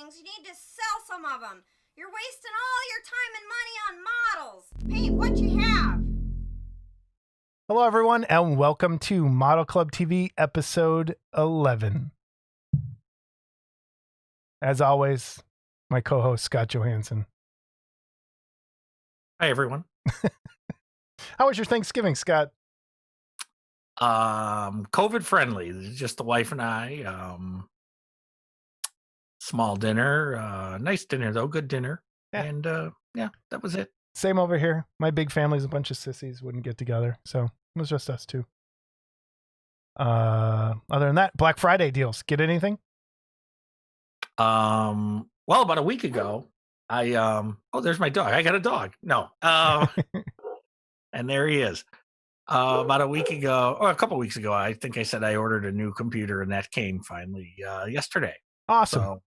things, you need to sell some of them. You're wasting all your time and money on models. Paint what you have. Hello, everyone, and welcome to Model Club TV episode 11. As always, my co-host, Scott Johansson. Hi, everyone. How was your Thanksgiving, Scott? COVID friendly. Just the wife and I. Small dinner. Nice dinner, though. Good dinner. Yeah. And yeah, that was it. Same over here. My big family's a bunch of sissies, wouldn't get together, so it was just us two. Other than that, Black Friday deals. Get anything? Well, about a week ago, I oh, there's my dog. I got a dog. No. And there he is. About a week ago, or a couple weeks ago, I think I said I ordered a new computer, and that came finally yesterday. Awesome. So,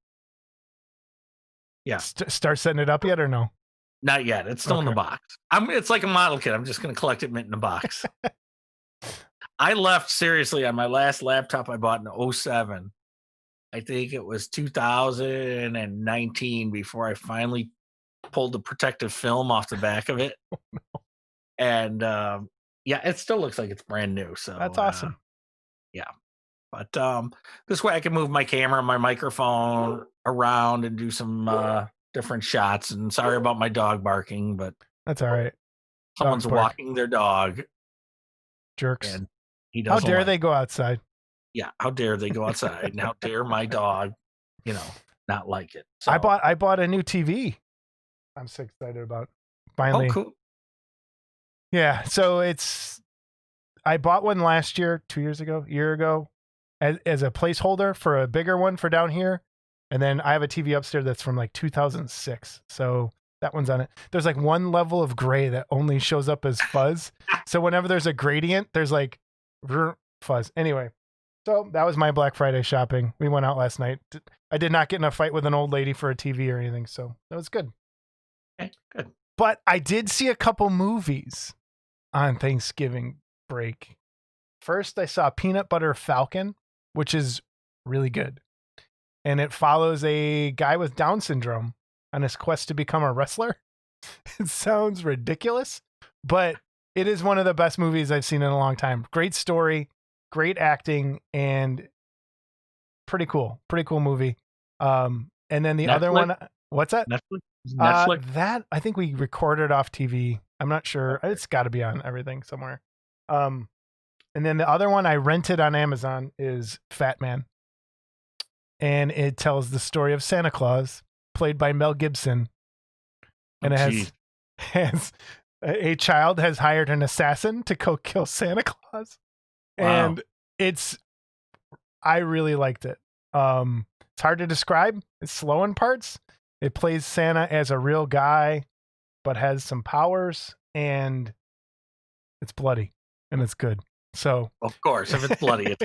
yeah. Start setting it up yet or no? Not yet. It's still in the box. It's like a model kit. I'm just going to collect it mint in a box. I left, seriously, on my last laptop I bought in 2007. I think it was 2019 before I finally pulled the protective film off the back of it. Oh, no. And yeah, it still looks like it's brand new. So that's awesome. Yeah. But this way I can move my camera and my microphone around and do some different shots. And sorry about my dog barking, but that's all right. Someone's walking their dog. Jerks. And he how dare they go outside? Yeah, how dare they go outside? And how dare my dog, not like it. So, I bought a new TV. I'm so excited about. Finally. Oh, cool. Yeah, so I bought one last year, 2 years ago, year ago, as a placeholder for a bigger one for down here. And then I have a TV upstairs that's from like 2006. So that one's on it. There's like one level of gray that only shows up as fuzz. So whenever there's a gradient, there's like fuzz. Anyway, so that was my Black Friday shopping. We went out last night. I did not get in a fight with an old lady for a TV or anything. So that was good. Okay, good. But I did see a couple movies on Thanksgiving break. First, I saw Peanut Butter Falcon, which is really good. And it follows a guy with Down syndrome on his quest to become a wrestler. It sounds ridiculous, but it is one of the best movies I've seen in a long time. Great story, great acting, and pretty cool movie. And then the other one, what's that? Netflix? That I think we recorded off TV. I'm not sure. It's got to be on everything somewhere. And then the other one I rented on Amazon is Fat Man. And it tells the story of Santa Claus, played by Mel Gibson. And it has a child has hired an assassin to go kill Santa Claus. Wow. And I really liked it. It's hard to describe. It's slow in parts. It plays Santa as a real guy, but has some powers, and it's bloody, and it's good. So, of course, if it's bloody,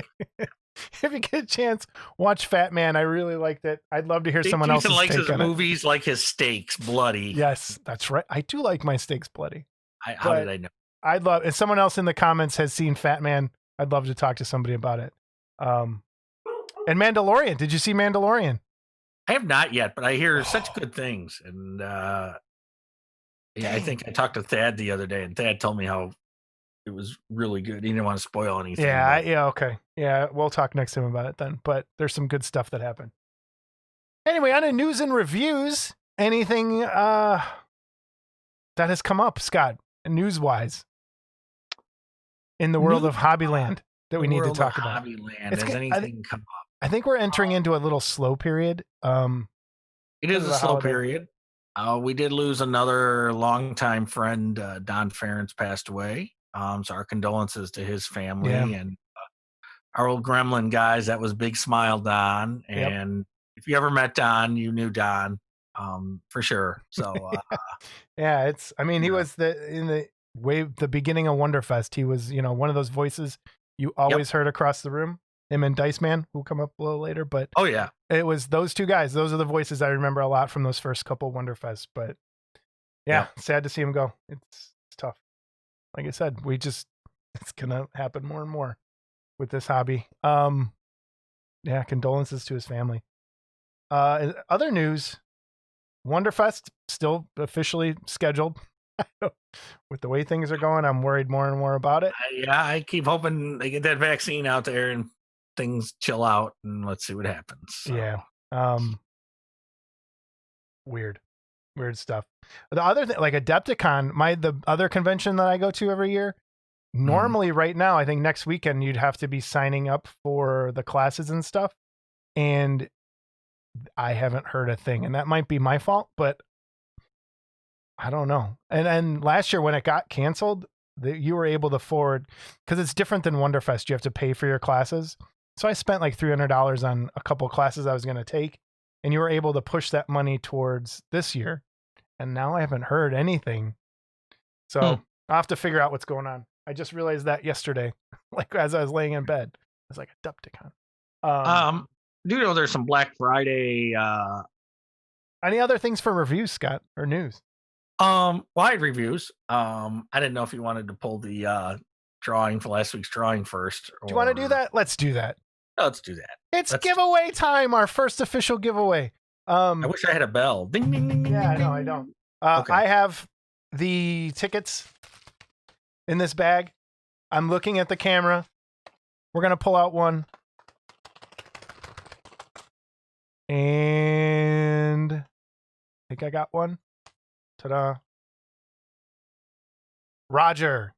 if you get a chance, watch Fat Man. I really liked it. I'd love to hear someone else's take on it. Jason likes his movies like his steaks bloody. Yes, that's right. I do like my steaks bloody. How did I know? I'd love if someone else in the comments has seen Fat Man. I'd love to talk to somebody about it. And Mandalorian. Did you see Mandalorian? I have not yet, but I hear such good things. And yeah, I think I talked to Thad the other day, and Thad told me how it was really good. He didn't want to spoil anything. Yeah, okay. Yeah, we'll talk next time about it then. But there's some good stuff that happened. Anyway, on to news and reviews. Anything that has come up, Scott, news-wise, in the world of Hobbyland that we need to talk about? Hobbyland. Has anything come up? I think we're entering into a little slow period. It is a slow period. We did lose another longtime friend. Don Ferentz passed away. So our condolences to his family and our old Gremlin guys. That was Big Smile Don. And if you ever met Don, you knew Don for sure. So yeah, he was the beginning of Wonderfest. He was, one of those voices you always heard across the room. Him and Dice Man, who come up a little later, but it was those two guys. Those are the voices I remember a lot from those first couple Wonderfests. But sad to see him go. It's tough. Like I said, it's gonna happen more and more with this hobby. Condolences to his family. Other news, Wonderfest still officially scheduled. With the way things are going, I'm worried more and more about it. I keep hoping they get that vaccine out there and things chill out, and let's see what happens. So. Yeah. Weird stuff. The other thing, like Adepticon, the other convention that I go to every year, normally right now, I think next weekend you'd have to be signing up for the classes and stuff. And I haven't heard a thing, and that might be my fault, but I don't know. And last year when it got canceled, you were able to forward, because it's different than Wonderfest. You have to pay for your classes. So I spent like $300 on a couple of classes I was going to take, and you were able to push that money towards this year. And now I haven't heard anything. So I'll have to figure out what's going on. I just realized that yesterday, like as I was laying in bed. I was like, Adepticon. Do you know there's some Black Friday? Any other things for reviews, Scott, or news? Well, I had reviews. I didn't know if you wanted to pull the drawing for last week's drawing first. Do you want to do that? Let's do that. Let's do that. It's giveaway time. Our first official giveaway. I wish I had a bell. Ding, ding, ding, ding. Yeah, I know. I don't. Okay. I have the tickets in this bag. I'm looking at the camera. We're going to pull out one. And I think I got one. Ta-da. Roger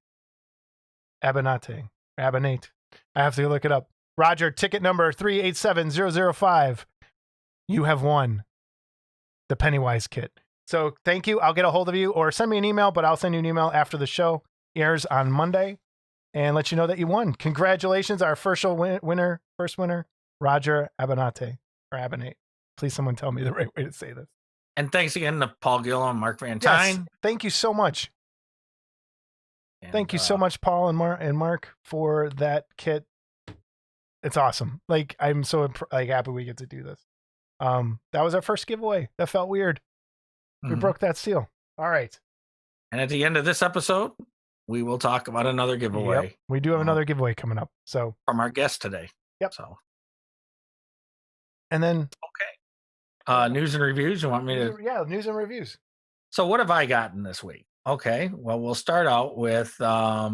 Abinate. I have to look it up. Roger, ticket number 387005. You have won the Pennywise kit. So thank you. I'll get a hold of you or send me an email, but I'll send you an email after the show airs on Monday and let you know that you won. Congratulations. Our first winner, Roger Abinate. Or Abinate. Please someone tell me the right way to say this. And thanks again to Paul Gill and Mark Van Yes, Tine. thank you so much. And, thank you so much, Paul and Mark, for that kit. It's awesome. Like, I'm so happy we get to do this. That was our first giveaway. That felt weird. We broke that seal. All right. And at the end of this episode, we will talk about another giveaway. Yep. We do have another giveaway coming up. So from our guest today. Yep. So. And then. Okay. News and reviews. You want me to? Yeah, news and reviews. So what have I gotten this week? Okay. Well, we'll start out with, I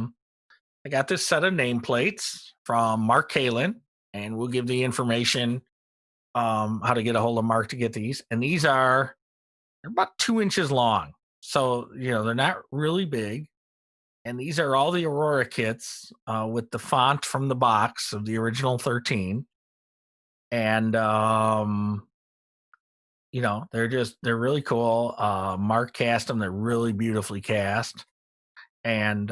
got this set of nameplates from Mark Kalin, and we'll give the information how to get a hold of Mark to get these. And they're about 2 inches long. So, they're not really big. And these are all the Aurora kits with the font from the box of the original 13. And, they're really cool. Mark cast them. They're really beautifully cast. And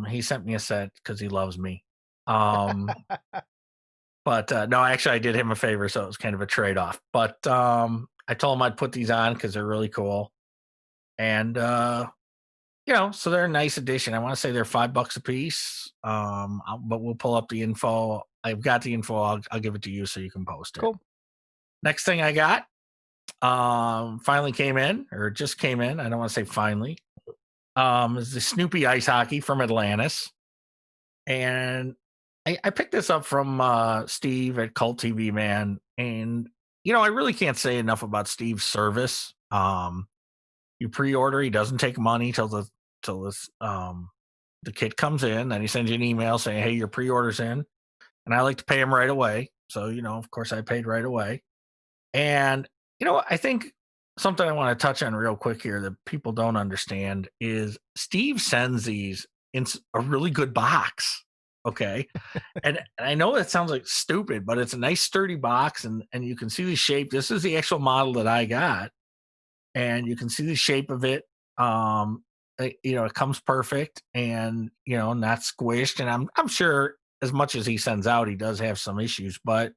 he sent me a set because he loves me. But no, actually, I did him a favor, so it was kind of a trade-off. But I told him I'd put these on because they're really cool. And, so they're a nice addition. I want to say they're $5 a piece, but we'll pull up the info. I've got the info. I'll give it to you so you can post it. Cool. Next thing I got finally came in, or just came in. I don't want to say finally. Is the Snoopy ice hockey from Atlantis. And I picked this up from Steve at Cult TV Man. And, I really can't say enough about Steve's service. You pre-order, he doesn't take money till the kit comes in. Then he sends you an email saying, hey, your pre-order's in. And I like to pay him right away. So, of course I paid right away. And, I think something I want to touch on real quick here that people don't understand is Steve sends these in a really good box. Okay. and I know that sounds like stupid, but it's a nice sturdy box and you can see the shape. This is the actual model that I got. And you can see the shape of it. It comes perfect and, not squished. And I'm sure as much as he sends out, he does have some issues, but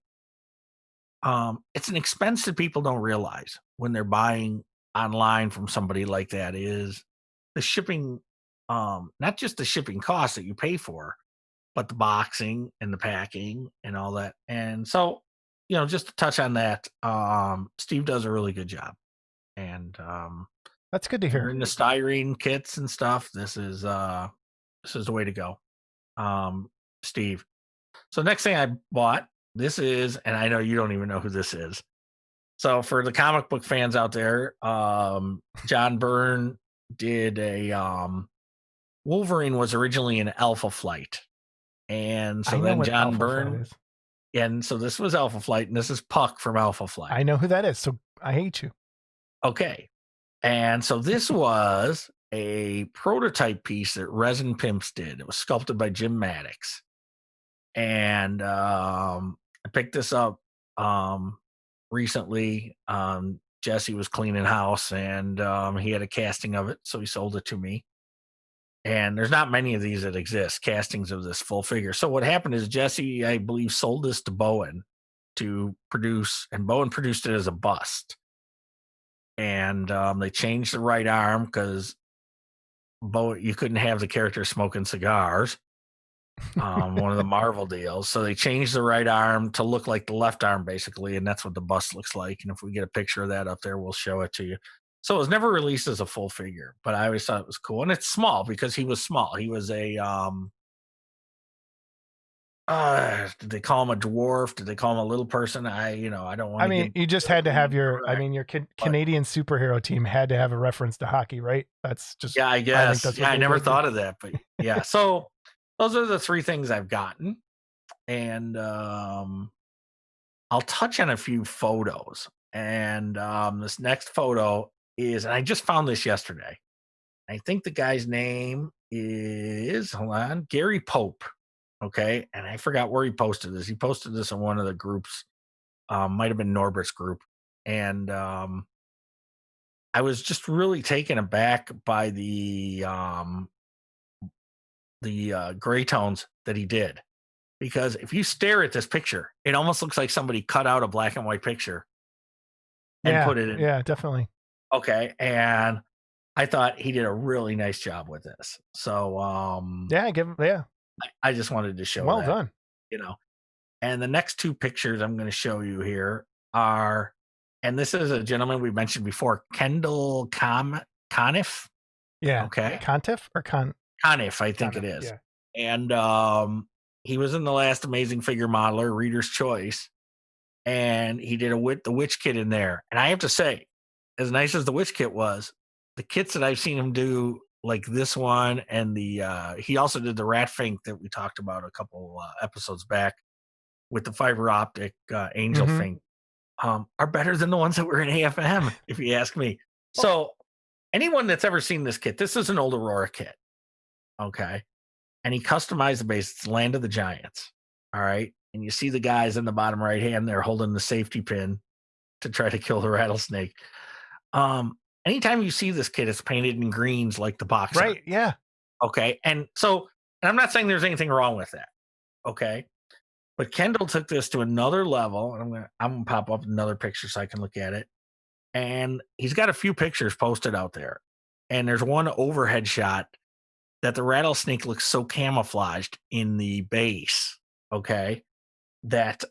it's an expense that people don't realize when they're buying online from somebody like that is the shipping, not just the shipping costs that you pay for, but the boxing and the packing and all that. And so, just to touch on that, Steve does a really good job. And that's good to hear. In the styrene kits and stuff, this is the way to go, Steve. So next thing I bought, this is, and I know you don't even know who this is. So for the comic book fans out there, John Byrne did a Wolverine was originally an Alpha Flight. And so then John Byrne, and so this was Alpha Flight, and this is Puck from Alpha Flight. I know who that is, so I hate you. Okay. And so this was a prototype piece that Resin Pimps did. It was sculpted by Jim Maddox. And I picked this up recently. Jesse was cleaning house, and he had a casting of it, so he sold it to me. And there's not many of these that exist, castings of this full figure. So what happened is Jesse, I believe, sold this to Bowen to produce, and Bowen produced it as a bust. And they changed the right arm because Bowen, you couldn't have the character smoking cigars. One of the Marvel deals. So they changed the right arm to look like the left arm, basically, and that's what the bust looks like. And if we get a picture of that up there, we'll show it to you. So it was never released as a full figure, but I always thought it was cool. And it's small because he was small. He was a did they call him a dwarf? Did they call him a little person? I don't want to. I mean, you just had to have your Canadian superhero team had to have a reference to hockey, right? That's just, yeah, I guess. I never thought of that, but yeah. So those are the three things I've gotten. And I'll touch on a few photos. And this next photo is, and I just found this yesterday. I think the guy's name is, hold on, Gary Pope. Okay. And I forgot where he posted this. He posted this in one of the groups. Might have been Norbert's group. And I was just really taken aback by the gray tones that he did. Because if you stare at this picture, it almost looks like somebody cut out a black and white picture and put it in. Yeah, definitely. Okay. And I thought he did a really nice job with this. So I just wanted to show well done. And the next two pictures I'm going to show you here are, and this is a gentleman we mentioned before, Kendall Conniff. Yeah. Okay. Conniff or Conniff, I think it is. Yeah. And he was in the last Amazing Figure Modeler, Reader's Choice, and he did the Witch Kit in there. And I have to say, as nice as the Witch Kit was, the kits that I've seen him do, like this one, and he also did the Rat Fink that we talked about a couple episodes back with the fiber optic Angel Fink, are better than the ones that were in AFM, if you ask me. So anyone that's ever seen this kit, this is an old Aurora kit. Okay. And he customized the base. It's Land of the Giants. All right. And you see the guys in the bottom right hand there holding the safety pin to try to kill the rattlesnake. Anytime you see this kit, it's painted in greens like the box. Right. Yeah. Okay. And I'm not saying there's anything wrong with that. Okay. But Kendall took this to another level. And I'm gonna pop up another picture so I can look at it. And he's got a few pictures posted out there. And there's one overhead shot that the rattlesnake looks so camouflaged in the base, okay, that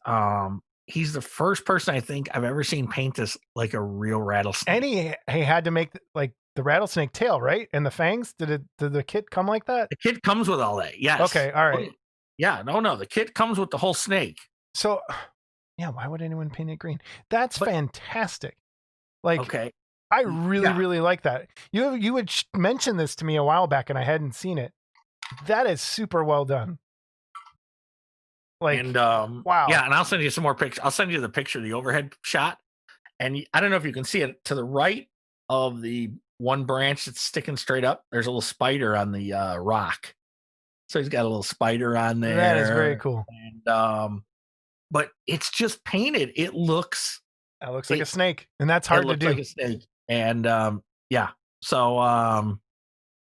he's the first person I think I've ever seen paint this like a real rattlesnake. And he had to make like the rattlesnake tail, right? And the fangs. Did the kit come like that? The kit comes with all that. Yes. Okay. All right. Yeah. No. The kit comes with the whole snake. So, yeah. Why would anyone paint it green? That's fantastic. Like, okay. I really like that. You had mentioned this to me a while back, and I hadn't seen it. That is super well done. Like, and wow. Yeah, and I'll send you some more pictures. I'll send you the picture of the overhead shot. And I don't know if you can see it to the right of the one branch that's sticking straight up. There's a little spider on the rock. So he's got a little spider on there. That is very cool. And but it's just painted. It looks like a snake, and that's hard to do. Like a snake. And so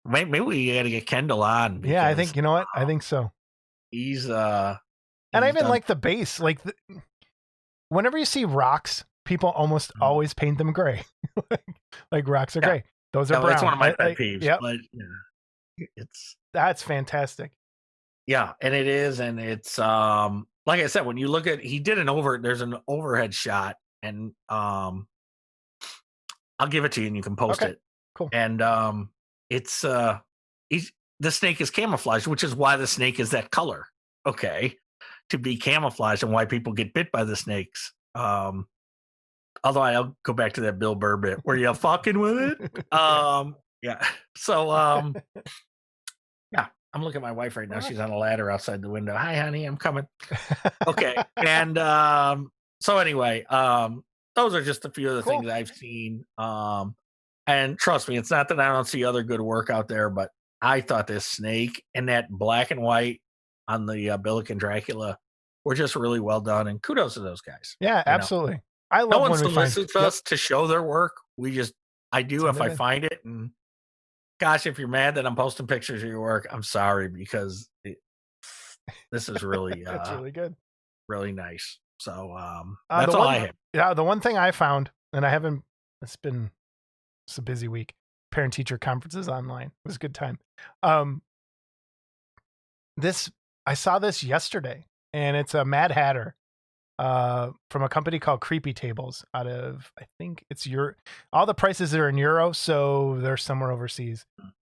maybe we got to get Kendall on. Because, I think what I think so. He's and I even like the base. Like whenever you see rocks, people almost always paint them gray. like rocks are gray. Those are brown. That's one of my pet peeves. Yep. But that's fantastic. Yeah, and it is, and it's like I said, when you look at, he did there's an overhead shot, and I'll give it to you and you can post it. Cool. And it's the snake is camouflaged, which is why the snake is that color. Okay. To be camouflaged and why people get bit by the snakes. Although I'll go back to that Bill Burr bit. Were you fucking with it? Yeah. So, yeah, I'm looking at my wife right now. She's on a ladder outside the window. Hi, honey, I'm coming. Okay. And so anyway, those are just a few of the things I've seen. And trust me, it's not that I don't see other good work out there, but I thought this snake and that black and white on the Billiken Dracula were just really well done. And kudos to those guys. Yeah, absolutely. I love no one when we solicits find us to show their work. I do if I find it. And gosh, if you're mad that I'm posting pictures of your work, I'm sorry, because this is really it's really good, really nice. So that's all I have. Yeah, the one thing I found, and I haven't. It's a busy week. Parent teacher conferences online. It was a good time. I saw this yesterday, and it's a Mad Hatter from a company called Creepy Tables out of, I think it's all the prices are in euro, so they're somewhere overseas.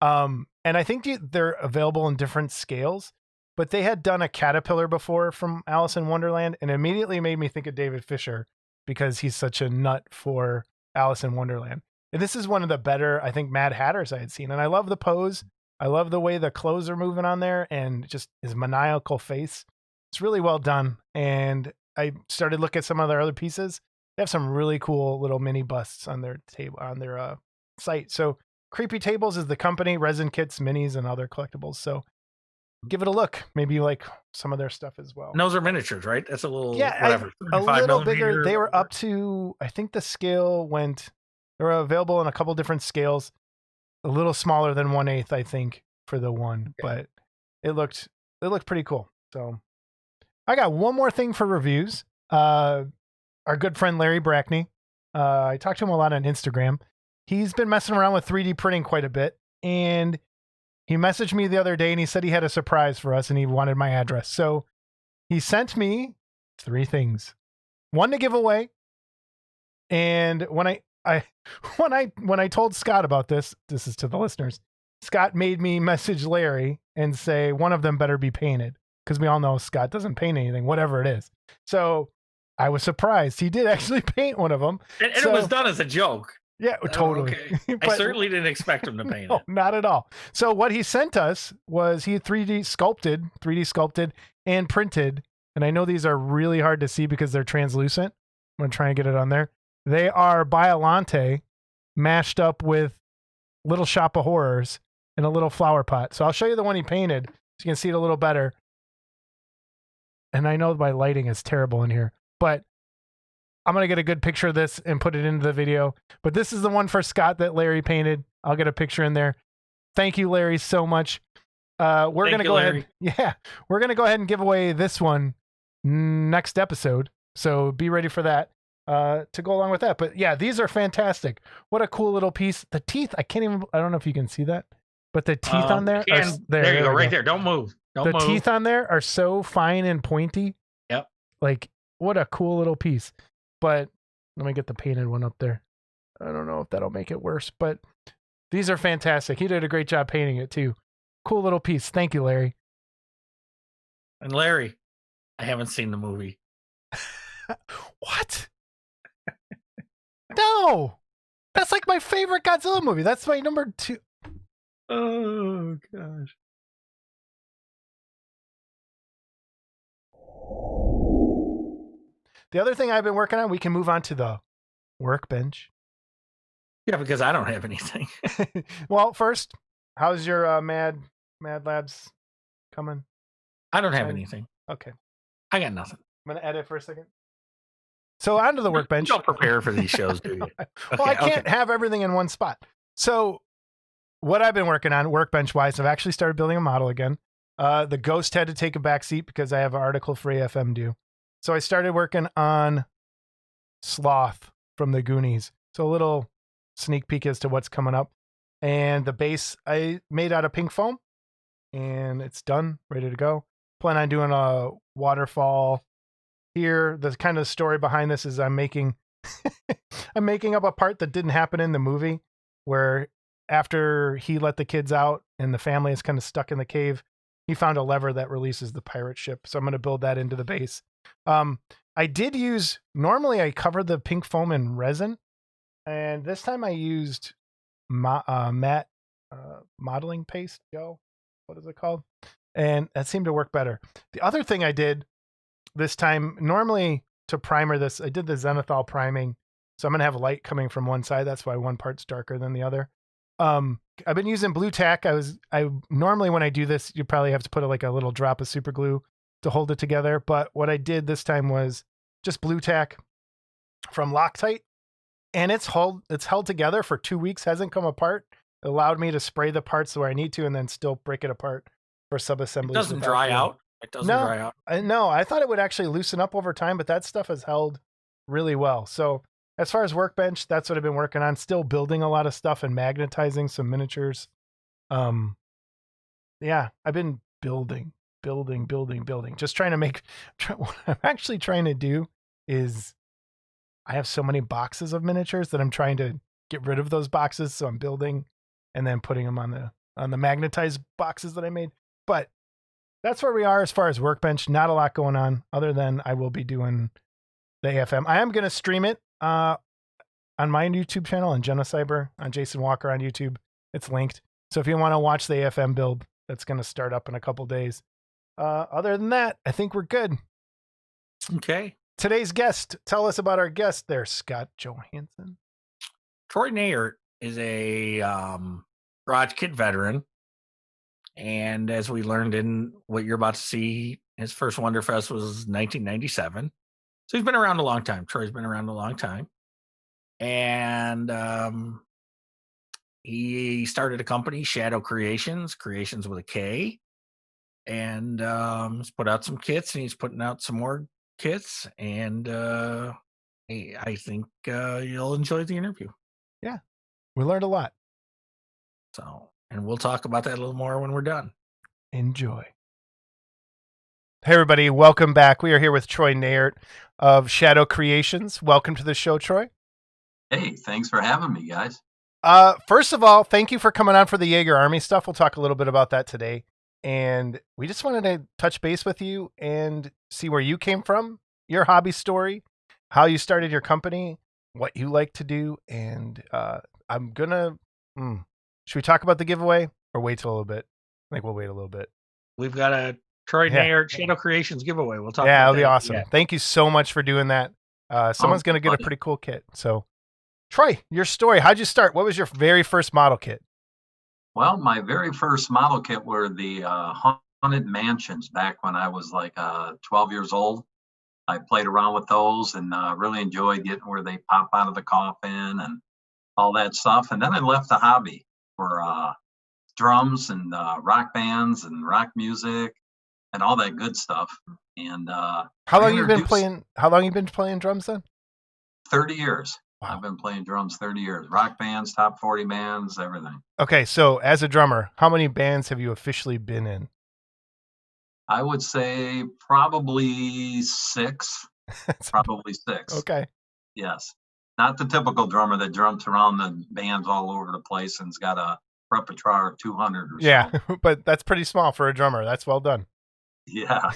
And I think they're available in different scales, but they had done a caterpillar before from Alice in Wonderland, and immediately made me think of David Fisher because he's such a nut for Alice in Wonderland. And this is one of the better, I think, Mad Hatters I had seen. And I love the pose. I love the way the clothes are moving on there and just his maniacal face. It's really well done. And I started looking at some of their other pieces. They have some really cool little mini busts on their table, on their site. So Creepy Tables is the company, resin kits, minis, and other collectibles. So give it a look. Maybe you like some of their stuff as well. And those are miniatures, right? That's a little, a little bigger. They were up to, I think the scale went, they were available in a couple different scales, a little smaller than 1/8, I think, for the one, but it looked pretty cool. So I got one more thing for reviews. Our good friend Larry Brackney, I talked to him a lot on Instagram. He's been messing around with 3D printing quite a bit, and he messaged me the other day and he said he had a surprise for us and he wanted my address. So he sent me 3 things, one to give away. And when I told Scott about this is to the listeners, Scott made me message Larry and say one of them better be painted, because we all know Scott doesn't paint anything, whatever it is. So I was surprised. He did actually paint one of them. And it was done as a joke. Yeah, totally. Okay. I certainly didn't expect him to paint it. Not at all. So what he sent us was he 3D sculpted and printed. And I know these are really hard to see because they're translucent. I'm going to try and get it on there. They are Biollante mashed up with Little Shop of Horrors in a little flower pot. So I'll show you the one he painted so you can see it a little better. And I know my lighting is terrible in here, but I'm going to get a good picture of this and put it into the video. But this is the one for Scott that Larry painted. I'll get a picture in there. Thank you, Larry, so much. We're going to go ahead. Yeah, we're going to go ahead and give away this one next episode. So be ready for that to go along with that. But yeah, these are fantastic. What a cool little piece. The teeth, I don't know if you can see that, but the teeth on there. There you go, right there. Don't move. The teeth on there are so fine and pointy. Yep. Like, what a cool little piece. But let me get the painted one up there. I don't know if that'll make it worse, but these are fantastic. He did a great job painting it too. Cool little piece. Thank you, Larry. And Larry, I haven't seen the movie. What? No. That's like my favorite Godzilla movie. That's my number 2. Oh, gosh. The other thing I've been working on, we can move on to the workbench. Yeah, because I don't have anything. Well, first, how's your Mad Labs coming? I don't have anything. Okay. I got nothing. I'm going to edit for a second. So onto the workbench. You don't prepare for these shows, do you? Well, I can't have everything in one spot. So what I've been working on workbench-wise, I've actually started building a model again. The Ghost had to take a back seat because I have an article for AFM due. So I started working on Sloth from the Goonies. So a little sneak peek as to what's coming up. And the base I made out of pink foam. And it's done, ready to go. Plan on doing a waterfall here. The kind of story behind this is I'm making up a part that didn't happen in the movie, where after he let the kids out and the family is kind of stuck in the cave, he found a lever that releases the pirate ship. So I'm going to build that into the base I did use, normally I cover the pink foam in resin, and this time I used matte modeling paste gel. What is it called? And that seemed to work better. The other thing I did this time, normally to primer this, I did the zenithal priming. So I'm going to have light coming from one side. That's why one part's darker than the other. I've been using blue tack. I normally when I do this, you probably have to put like a little drop of super glue to hold it together. But what I did this time was just blue tack from Loctite, and it's held together for 2 weeks, hasn't come apart. It allowed me to spray the parts where I need to and then still break it apart for sub-assemblies. It doesn't dry out. It doesn't dry out. No, I thought it would actually loosen up over time, but that stuff has held really well. So as far as workbench, that's what I've been working on. Still building a lot of stuff and magnetizing some miniatures. Yeah, I've been building. Just trying to what I'm actually trying to do is I have so many boxes of miniatures that I'm trying to get rid of those boxes. So I'm building and then putting them on the magnetized boxes that I made. But that's where we are as far as workbench. Not a lot going on other than I will be doing the AFM. I am going to stream it on my YouTube channel, on Genocyber, on Jason Walker on YouTube. It's linked. So if you want to watch the AFM build, that's going to start up in a couple days. Other than that, I think we're good. Okay. Today's guest, tell us about our guest there, Scott Johansson. Troy Naeyaert is a garage kit veteran. And as we learned in what you're about to see, his first Wonderfest was 1997. So he's been around a long time. Troy's been around a long time. And he started a company, Shadow Kreations with a K. And he's put out some kits, and he's putting out some more kits. And I think you'll enjoy the interview. Yeah, we learned a lot. So, and we'll talk about that a little more when we're done. Enjoy. Hey, everybody. Welcome back. We are here with Troy Naeyaert of Shadow Kreations. Welcome to the show, Troy. Hey, thanks for having me, guys. First of all, thank you for coming on for the Jaeger Army stuff. We'll talk a little bit about that today. And we just wanted to touch base with you and see where you came from, your hobby story, how you started your company, what you like to do. And I'm going to... should we talk about the giveaway or wait till a little bit? I think we'll wait a little bit. We've got a Troy Naeyaert Shadow Kreations giveaway. We'll talk about that'll that. Be awesome. Yeah. Thank you so much for doing that. Someone's going to get a pretty cool kit. So, Troy, your story. How'd you start? What was your very first model kit? Well, my very first model kit were the Haunted Mansions back when I was like 12 years old. I played around with those and really enjoyed getting where they pop out of the coffin and all that stuff. And then I left the hobby for drums and rock bands and rock music and all that good stuff. And how long you been playing drums then? 30 years. Wow. I've been playing drums 30 years. Rock bands, top 40 bands, everything. Okay, so as a drummer, how many bands have you officially been in? I would say probably 6. Probably 6. Okay. Yes. Not the typical drummer that drums around the bands all over the place and's got a repertoire of 200 or so. But that's pretty small for a drummer. That's well done. Yeah,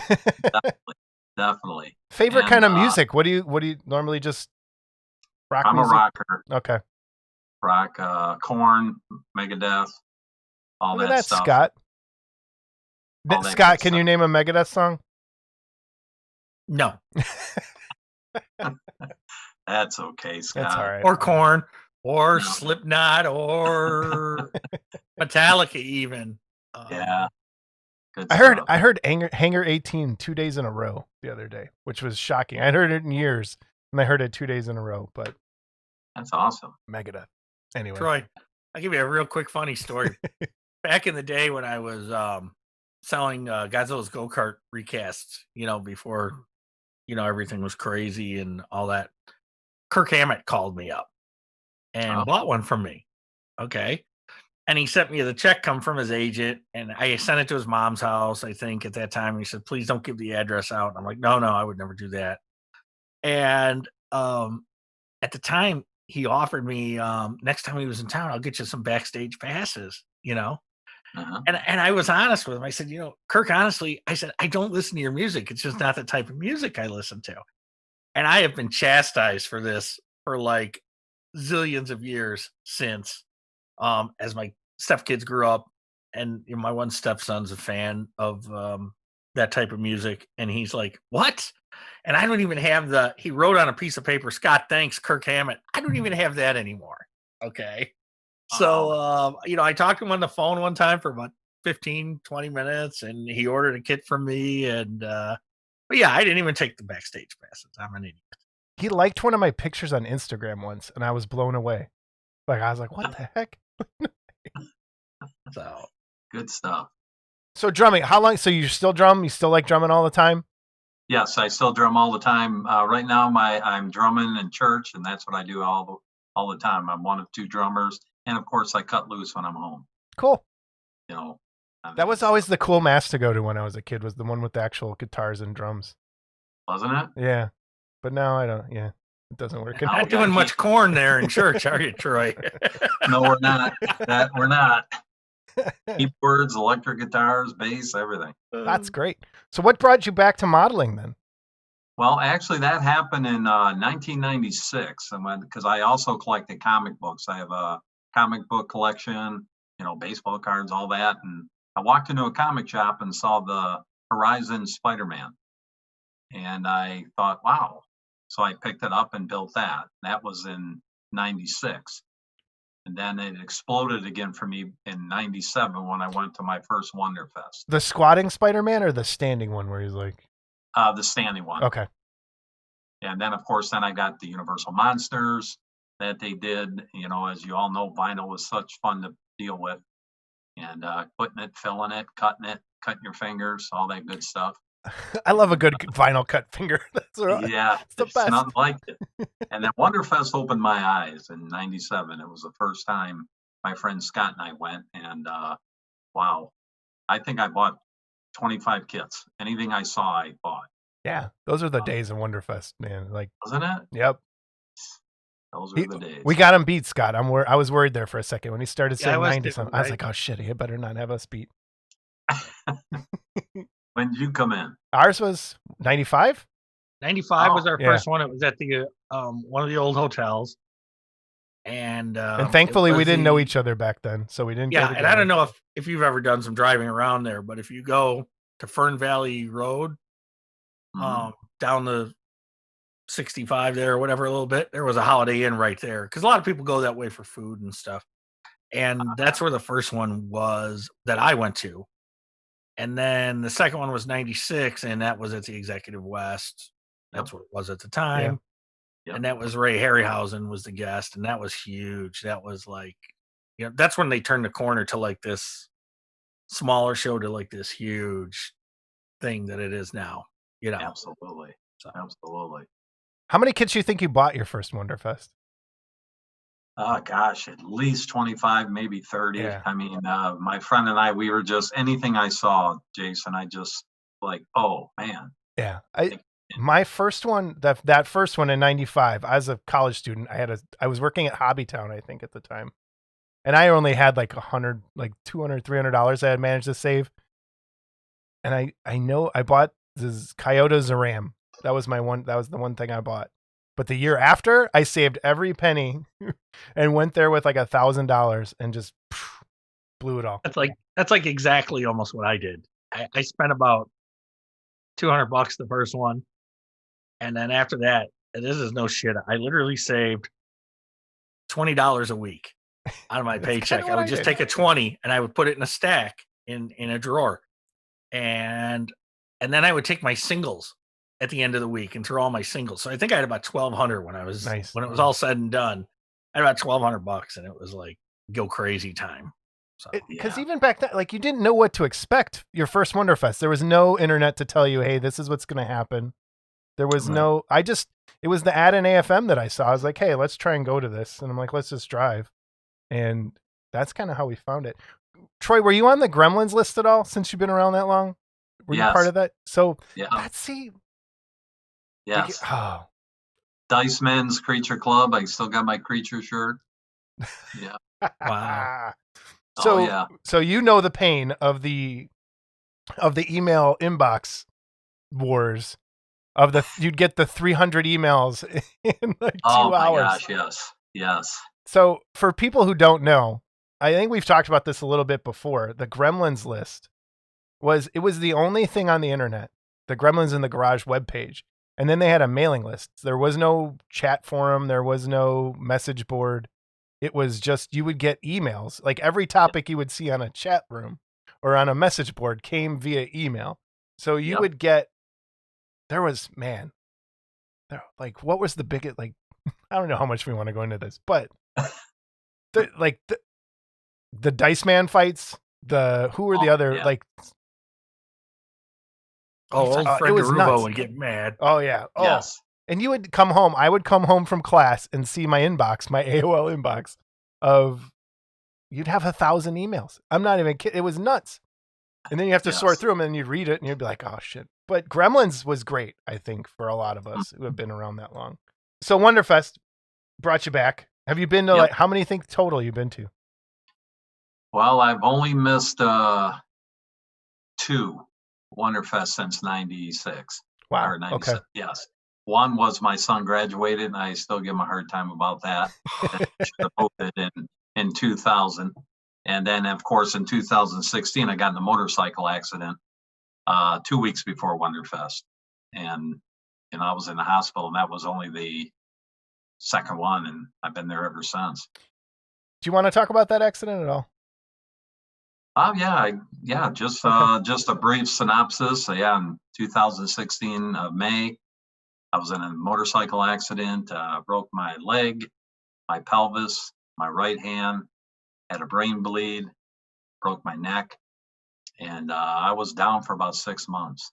definitely. Favorite kind of music? What do you normally just rock I'm music? A rocker. Okay. Rock, Korn, Megadeth, all that stuff. Scott. Scott, can you name a Megadeth song? No. That's okay, Scott. That's all right. Or Korn, or Slipknot, or Metallica, even. Yeah. Good I stuff. heard Hangar 18 2 days in a row the other day, which was shocking. I heard it in years, and I heard it 2 days in a row. But that's awesome. Megadeth. Anyway, Troy, I'll give you a real quick funny story. Back in the day when I was selling Godzilla's go-kart recasts, before everything was crazy and all that, Kirk Hammett called me up and bought one from me. Okay. And he sent me the check come from his agent, and I sent it to his mom's house, I think, at that time. He said, please don't give the address out. And I'm like, no, I would never do that. And at the time, he offered me, next time he was in town, I'll get you some backstage passes, And I was honest with him. I said, Kirk, honestly, I said, I don't listen to your music. It's just not the type of music I listen to. And I have been chastised for this for like zillions of years since, as my stepkids grew up, and my one stepson's a fan of that type of music, and he's like, "What?" And I don't even have he wrote on a piece of paper, "Scott, thanks, Kirk Hammett." I don't even have that anymore. Okay. So, I talked to him on the phone one time for about 15, 20 minutes, and he ordered a kit from me. And, but yeah, I didn't even take the backstage passes. I'm an idiot. He liked one of my pictures on Instagram once, and I was blown away. Like, I was like, what the heck? So good stuff. So drumming, how long? So you still drum? You still like drumming all the time? Yes, I still drum all the time. Right now, I'm drumming in church, and that's what I do all the time. I'm one of two drummers, and of course, I cut loose when I'm home. Cool. That was always the cool mass to go to when I was a kid. Was the one with the actual guitars and drums, wasn't it? Yeah, but now I don't. Yeah, it doesn't work. You're not doing much corn there in church, are you, Troy? No, we're not. We're not. Keyboards, electric guitars, bass, everything. That's great. So what brought you back to modeling then? Well, actually, that happened in 1996, because I also collected comic books. I have a comic book collection, baseball cards, all that. And I walked into a comic shop and saw the Horizon Spider-Man. And I thought, wow. So I picked it up and built that. That was in 96. And then it exploded again for me in 97 when I went to my first Wonderfest. The squatting Spider-Man or the standing one where he's like... the standing one. Okay. And then, of course, I got the Universal Monsters that they did. As you all know, vinyl was such fun to deal with. And putting it, filling it, cutting your fingers, all that good stuff. I love a good vinyl cut finger. That's right. Yeah, it's the best. Nothing like it. And then Wonderfest opened my eyes in 97. It was the first time my friend Scott and I went. And wow, I think I bought 25 kits. Anything I saw, I bought. Yeah, those are the days of Wonderfest, man. Like, wasn't it? Yep. Those were the days. We got him beat, Scott. I was worried there for a second when he started saying 90 something. Right? I was like, oh shit, he better not have us beat. When did you come in? Ours was 95. 95 was our first one. It was at the one of the old hotels, and thankfully we didn't know each other back then, so we didn't. Yeah, and I don't know if you've ever done some driving around there, but if you go to Fern Valley Road, down the 65 there or whatever a little bit, there was a Holiday Inn right there because a lot of people go that way for food and stuff, and that's where the first one was that I went to. And then the second one was 96, and that was at the Executive West. That's what it was at the time. Yep. And that was Ray Harryhausen was the guest, and that was huge. That was like, that's when they turned the corner to like this smaller show to like this huge thing that it is now. Absolutely. So. Absolutely. How many kits do you think you bought your first Wonderfest? Oh, gosh, at least 25, maybe 30. Yeah. I mean, my friend and I, we were just, anything I saw, Jason, I just like, oh, man. Yeah. My first one, that first one in 95, as a college student, I was working at Hobbytown, I think, at the time. And I only had like $200, $300 I had managed to save. And I know I bought this Toyota Zaram. That was the one thing I bought. But the year after, I saved every penny and went there with like $1,000 and just blew it all. That's like exactly almost what I did. I spent about $200 the first one, and then after that, this is no shit. I literally saved $20 a week out of my paycheck. I would just take a 20 and I would put it in a stack in a drawer, and then I would take my singles at the end of the week and throw all my singles. So I think I had about 1,200 when it was all said and done. I had about $1,200, and it was like go crazy time. So because even back then, like, you didn't know what to expect your first Wonderfest. There was no internet to tell you, hey, this is what's going to happen. There was it was the ad in AFM that I saw. I was like, hey, let's try and go to this. And I'm like, let's just drive. And that's kind of how we found it. Troy, were you on the Gremlins list at all since you've been around that long? Were you part of that? So let's see. Yes. Dice Men's Creature Club. I still got my creature shirt. Yeah. Wow. So, Oh yeah. so you know the pain of the email inbox wars you'd get the 300 emails in like Oh 2 my hours. gosh, yes. Yes. So for people who don't know, I think we've talked about this a little bit before. The Gremlins list was the only thing on the internet, the Gremlins in the Garage webpage. And then they had a mailing list. There was no chat forum. There was no message board. It was just, you would get emails. Like every topic you would see on a chat room or on a message board came via email. So you would get, there was, man, like what was the biggest, like, I don't know how much we want to go into this, but the Dice Man fights, who were the other, like, old it Fred was DeRuvo nuts. would get mad. Oh yeah. Oh. Yes. And you would come home. I would come home from class and see my inbox, my AOL inbox of, you'd have 1,000 emails. I'm not even kidding. It was nuts. And then you have to sort through them and you'd read it and you'd be like, oh shit. But Gremlins was great, I think, for a lot of us who have been around that long. So Wonderfest brought you back. Have you been to like, how many think total you've been to? Well, I've only missed 2 Wonderfest since 96. Wow. Or 96. Okay. Yes. One was my son graduated, and I still give him a hard time about that. Should have moved it in 2000. And then, of course, in 2016, I got in a motorcycle accident 2 weeks before Wonderfest. And I was in the hospital, and that was only the second one, and I've been there ever since. Do you want to talk about that accident at all? Oh yeah, just a brief synopsis. Yeah, in 2016 May, I was in a motorcycle accident, broke my leg, my pelvis, my right hand, had a brain bleed, broke my neck, and I was down for about 6 months.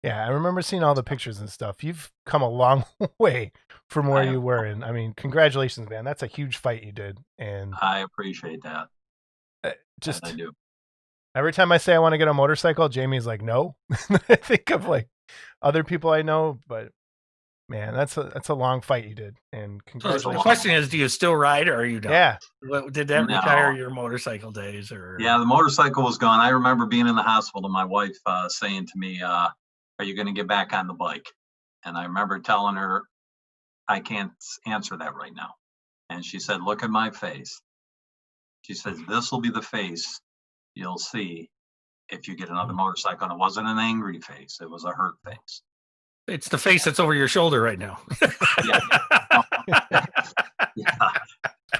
Yeah, I remember seeing all the pictures and stuff. You've come a long way from where you were, and I mean, congratulations, man. That's a huge fight you did, and I appreciate that. Just I do. Every time I say I want to get a motorcycle, Jamie's like, no. I think of like other people I know, but man, that's a long fight you did. And congratulations. So the question is, do you still ride or are you done? Yeah. Did that retire your motorcycle days? Or yeah, the motorcycle was gone. I remember being in the hospital and my wife saying to me, are you going to get back on the bike? And I remember telling her, I can't answer that right now. And she said, look at my face. She says, this will be the face you'll see if you get another motorcycle. And it wasn't an angry face. It was a hurt face. It's the face that's over your shoulder right now. Yeah.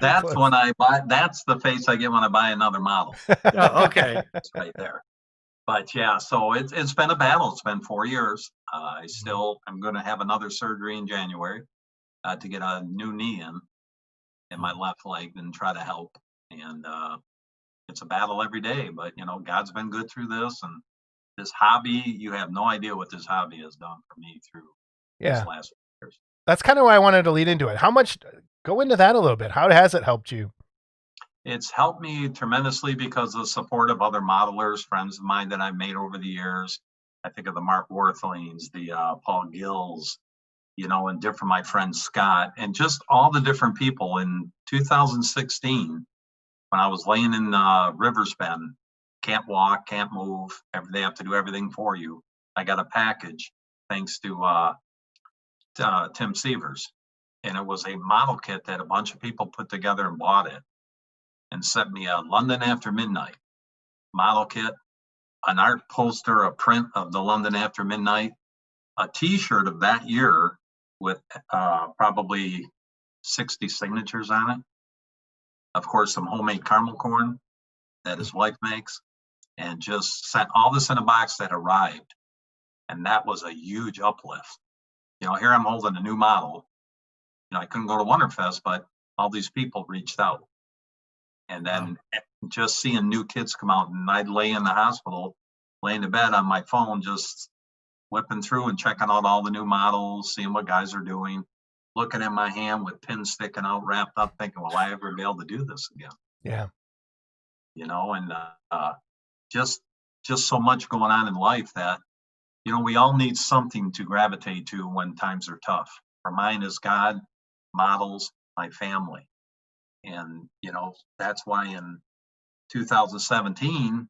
That's when I buy. That's the face I get when I buy another model. Oh, okay. It's right there. But yeah, so it's been a battle. It's been 4 years. I'm going to have another surgery in January to get a new knee in my left leg and try to help. And it's a battle every day. But God's been good through this, and this hobby. You have no idea what this hobby has done for me through these last years. That's kind of why I wanted to lead into it. How much? Go into that a little bit. How has it helped you? It's helped me tremendously because of the support of other modelers, friends of mine that I've made over the years. I think of the Mark Worthlings, the Paul Gills, and different, my friend Scott, and just all the different people. In 2016, when I was laying in Rivers Bend, can't walk, can't move, they have to do everything for you. I got a package thanks to Tim Sievers, and it was a model kit that a bunch of people put together and bought it, and sent me a London After Midnight model kit, an art poster, a print of the London After Midnight, a T-shirt of that year with probably 60 signatures on it. Of course, some homemade caramel corn that his wife makes, and just sent all this in a box that arrived. And that was a huge uplift. Here I'm holding a new model. I couldn't go to Wonderfest, but all these people reached out. And then just seeing new kids come out, and I'd lay in the hospital, laying in bed on my phone, just whipping through and checking out all the new models, seeing what guys are doing, looking at my hand with pins sticking out, wrapped up, thinking, will I ever be able to do this again? Yeah. And just so much going on in life that, we all need something to gravitate to when times are tough. For mine is God, models, my family. And, that's why in 2017,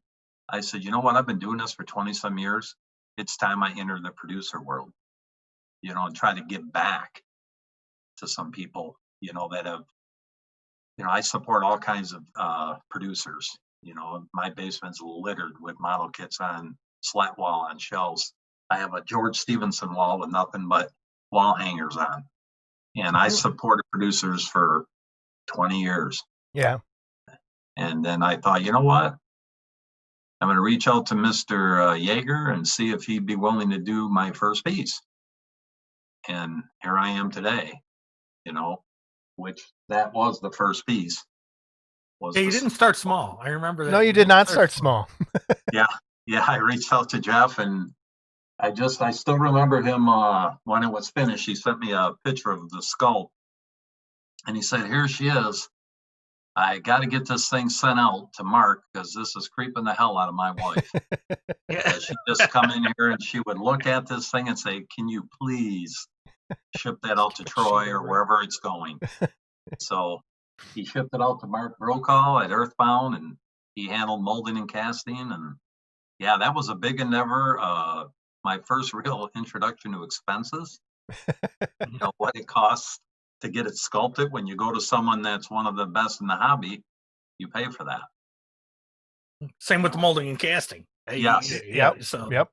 I said, you know what? I've been doing this for 20 some years. It's time I enter the producer world, and try to give back to some people, that have, I support all kinds of producers. My basement's littered with model kits on slat wall on shelves. I have a George Stevenson wall with nothing but wall hangers on. And I supported producers for 20 years. Yeah. And then I thought, you know what? I'm going to reach out to Mr. Yeager and see if he'd be willing to do my first piece. And here I am today, which that was the first piece. Yeah, you didn't start small. I remember that. No, you did not start small. Yeah. I reached out to Jeff, and I still remember him when it was finished. He sent me a picture of the sculpt, and he said, here she is. I got to get this thing sent out to Mark because this is creeping the hell out of my wife. Yeah. She'd just come in here and she would look at this thing and say, can you please ship that out to Troy or wherever it's going? So he shipped it out to Mark Brokaw at Earthbound, and he handled molding and casting. And yeah, that was a big endeavor. My first real introduction to expenses, what it costs to get it sculpted. When you go to someone that's one of the best in the hobby, you pay for that. Same with the molding and casting. Yes. Yep. So, yep.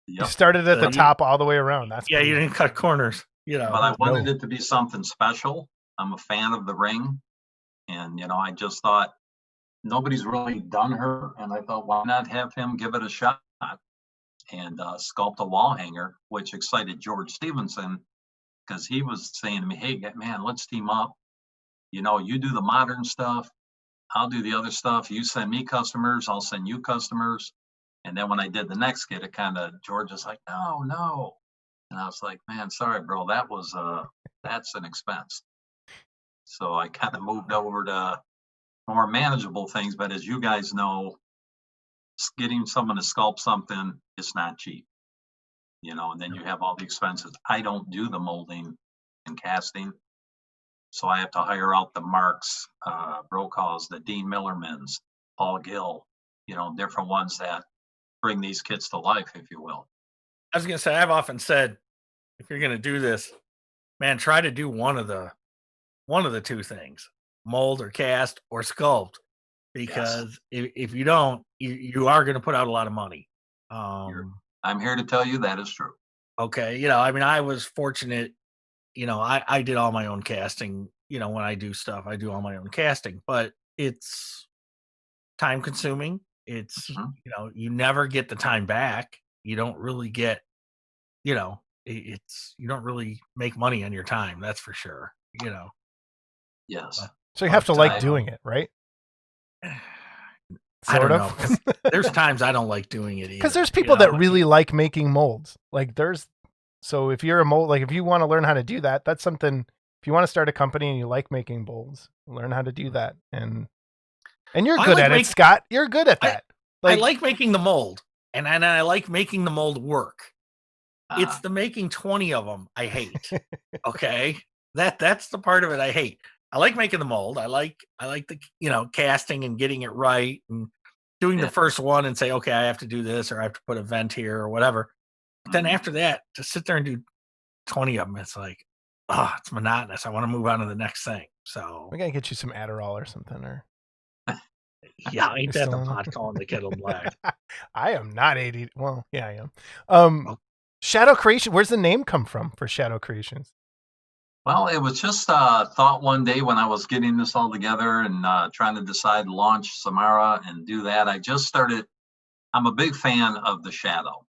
You started at the top all the way around. That's you didn't cut corners. But I wanted it to be something special. I'm a fan of the ring, and I just thought nobody's really done her, and I thought, why not have him give it a shot and sculpt a wall hanger, which excited George Stevenson because he was saying to me, hey man, let's team up. You do the modern stuff, I'll do the other stuff. You send me customers, I'll send you customers. And then when I did the next kit, it kind of, George was like, no. And I was like, man, sorry, bro, that's an expense. So I kind of moved over to more manageable things. But as you guys know, getting someone to sculpt something is not cheap, and then you have all the expenses. I don't do the molding and casting. So I have to hire out the Marks, Brokaws, the Dean Millermans, Paul Gill, different ones that bring these kits to life, if you will. I was going to say, I've often said, if you're going to do this, man, try to do one of the two things, mold or cast or sculpt, because if you don't, you are going to put out a lot of money. I'm here to tell you that is true. Okay. I was fortunate, I did all my own casting, when I do stuff, I do all my own casting, but it's time consuming. It's, you never get the time back. You don't really get, you don't really make money on your time. That's for sure. Yes. So you have to like doing it, right? I don't know. There's times I don't like doing it either. Because there's people that really like making molds. So if you're a mold, if you want to learn how to do that, that's something. If you want to start a company and you like making molds, learn how to do that. And you're good at it, Scott. You're good at that. I like making the mold, and I like making the mold work. It's the making 20 of them I hate. Okay, that's the part of it I hate. I like making the mold. I like the casting and getting it right and doing the first one and say, okay, I have to do this or I have to put a vent here or whatever. But then after that, to sit there and do 20 of them, it's like, it's monotonous. I want to move on to the next thing. So we gotta get you some Adderall or something, or yeah, ain't that the pot calling the kettle black? I am not 80. Well, yeah, I am. Shadow Creation. Where's the name come from for Shadow Creations? Well, it was just a thought one day when I was getting this all together and trying to decide to launch Samara and do that. I just started. I'm a big fan of the Shadow,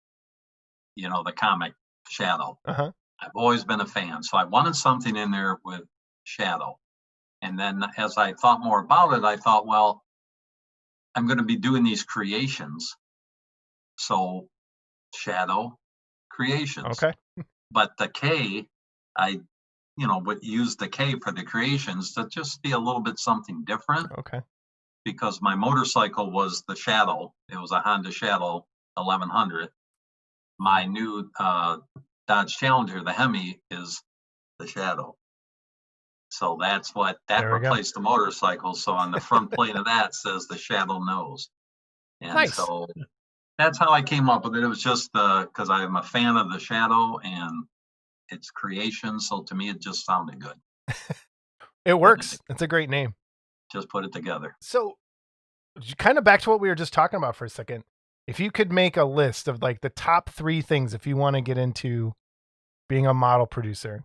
the comic Shadow. Uh-huh. I've always been a fan. So I wanted something in there with Shadow. And then as I thought more about it, I thought, well, I'm going to be doing these creations. So Shadow Creations. Okay. But the K, I would use the K for the creations to just be a little bit something different. Okay. Because my motorcycle was the Shadow. It was a Honda Shadow 1100. My new Dodge Challenger, the Hemi, is the Shadow. So that replaced the motorcycle. So on the front plate of that says the Shadow Knows. And nice. So that's how I came up with it. It was just because I'm a fan of the Shadow and it's Kreations. So to me, it just sounded good. It works. It's a great name. Just put it together. So kind of back to what we were just talking about for a second. If you could make a list of like the top 3 things, if you want to get into being a model producer,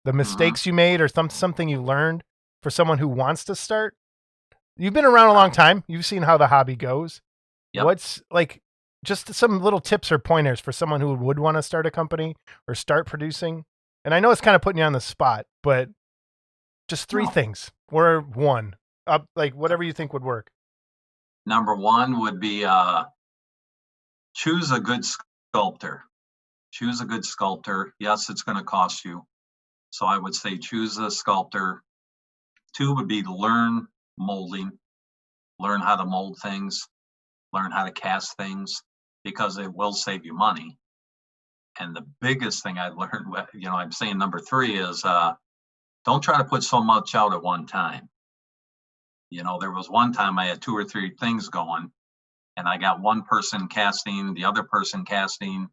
the mistakes you made or something you learned for someone who wants to start. You've been around a long time. You've seen how the hobby goes. Yep. What's like just some little tips or pointers for someone who would want to start a company or start producing? And I know it's kind of putting you on the spot, but just 3 things or 1, like whatever you think would work. Number 1 would be choose a good sculptor. Choose a good sculptor. Yes, it's going to cost you. So I would say choose a sculptor. 2 would be to learn molding, learn how to mold things, learn how to cast things, because it will save you money. And the biggest thing I learned, I'm saying number 3 is don't try to put so much out at one time. There was one time I had 2 or 3 things going, and I got one person casting, the other person casting,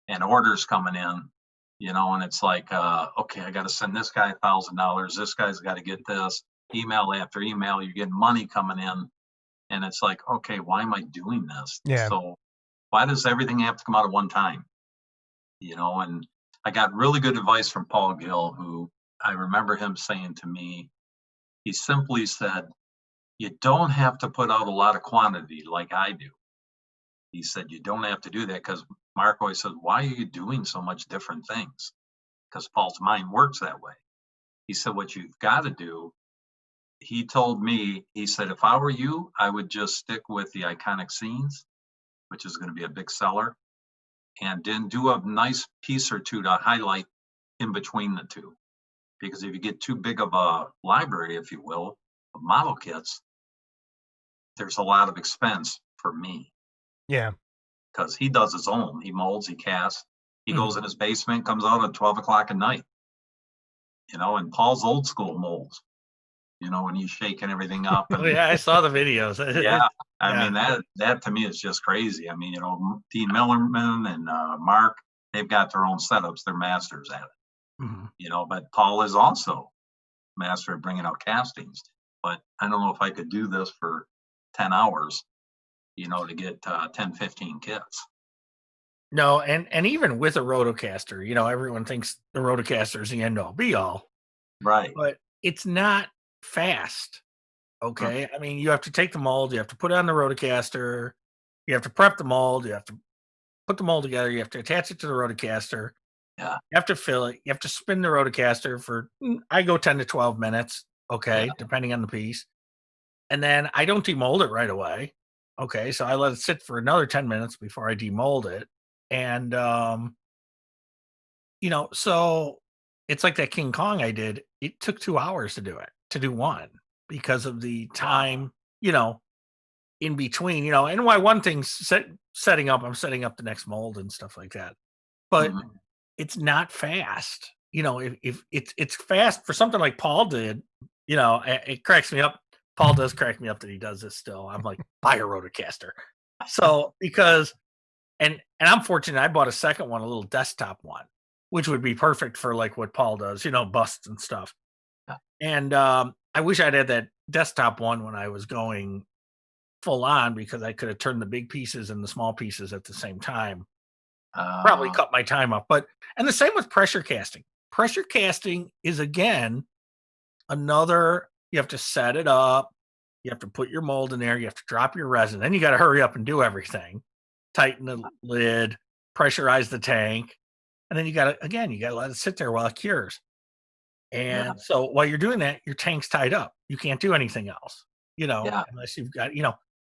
and orders coming in, and it's like, okay, I got to send this guy $1,000. This guy's got to get this. Email after email, you're getting money coming in. And it's like, okay, why am I doing this? Yeah. So why does everything have to come out at one time? And I got really good advice from Paul Gill, who I remember him saying to me, he simply said, you don't have to put out a lot of quantity like I do. He said, you don't have to do that, because Mark always says, why are you doing so much different things? Because Paul's mind works that way. He said, what you've got to do, he told me, he said, if I were you, I would just stick with the iconic scenes, which is going to be a big seller, and then do a nice piece or 2 to highlight in between the 2. Because if you get too big of a library, if you will, of model kits, there's a lot of expense for me. Yeah. Because he does his own. He molds, he casts. He goes in his basement, comes out at 12 o'clock at night. And Paul's old school molds. When he's shaking everything up. And, I saw the videos. Yeah. I mean, that to me is just crazy. I mean, Dean Millerman and Mark, they've got their own setups. They're masters at it. Mm-hmm. But Paul is also master at bringing out castings. But I don't know if I could do this for 10 hours, to get 10, 15 kits. No, and even with a rotocaster, everyone thinks the rotocaster is the end all be all. Right. But it's not fast. Okay. I mean, you have to take the mold, you have to put it on the rotocaster, you have to prep the mold, you have to put the mold together, you have to attach it to the rotocaster. Yeah. You have to fill it, you have to spin the rotocaster for, I go 10 to 12 minutes. Okay. Depending on the piece. And then I don't demold it right away. Okay. So I let it sit for another 10 minutes before I demold it. And, so it's like that King Kong I did. It took 2 hours to do one, because of the time, in between, and why one thing's setting up, I'm setting up the next mold and stuff like that. But it's not fast. If it's fast for something like Paul did, it cracks me up. Paul does crack me up that he does this still. I'm like, buy a rotocaster. So because, and I'm fortunate, I bought a second one, a little desktop one, which would be perfect for like what Paul does, busts and stuff. And I wish I'd had that desktop one when I was going full on, because I could have turned the big pieces and the small pieces at the same time. Probably cut my time up. And the same with pressure casting. Pressure casting is, again, another, you have to set it up. You have to put your mold in there. You have to drop your resin. Then you got to hurry up and do everything. Tighten the lid, pressurize the tank. And then you got to let it sit there while it cures. And so while you're doing that, your tank's tied up. You can't do anything else, unless you've got,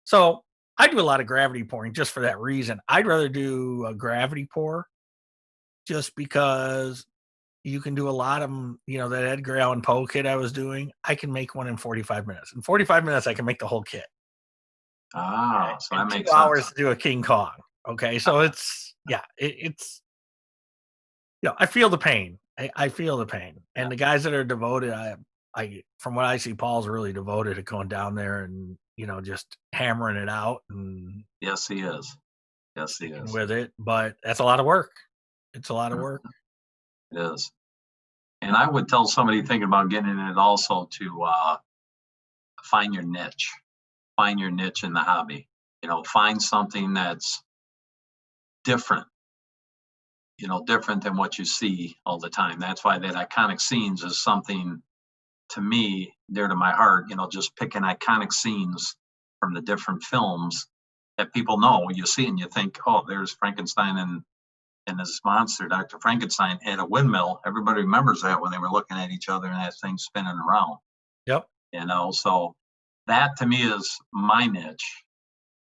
So I do a lot of gravity pouring just for that reason. I'd rather do a gravity pour just because you can do a lot of them. That Edgar Allan Poe kit I was doing, I can make one in 45 minutes. In 45 minutes, I can make the whole kit. So that makes 2 hours to do a King Kong. Okay. So it's, I feel the pain. I feel the pain. And the guys that are devoted, I from what I see, Paul's really devoted to going down there and, just hammering it out and Yes, he is. Yes, he sticking is. with it. But that's a lot of work. It's a lot of work. It is. And I would tell somebody thinking about getting in it also to find your niche. Find your niche in the hobby. Find something that's different. Different than what you see all the time. That's why that iconic scenes is something to me dear to my heart. Just picking iconic scenes from the different films that people know. You see and you think, oh, there's Frankenstein and this monster, Dr. Frankenstein, at a windmill. Everybody remembers that when they were looking at each other and that thing spinning around. Yep. So that to me is my niche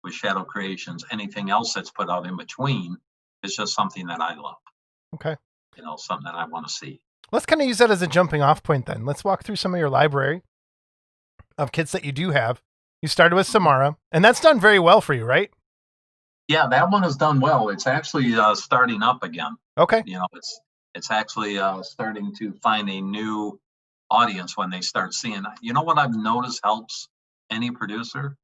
with Shadow Kreations. Anything else that's put out in between is just something that I love. Okay. Something that I want to see. Let's kind of use that as a jumping off point then. Let's walk through some of your library of kits that you do have. You started with Samara, and that's done very well for you, right? Yeah, that one has done well. It's actually starting up again. Okay. It's actually starting to find a new audience when they start seeing. What I've noticed helps any producer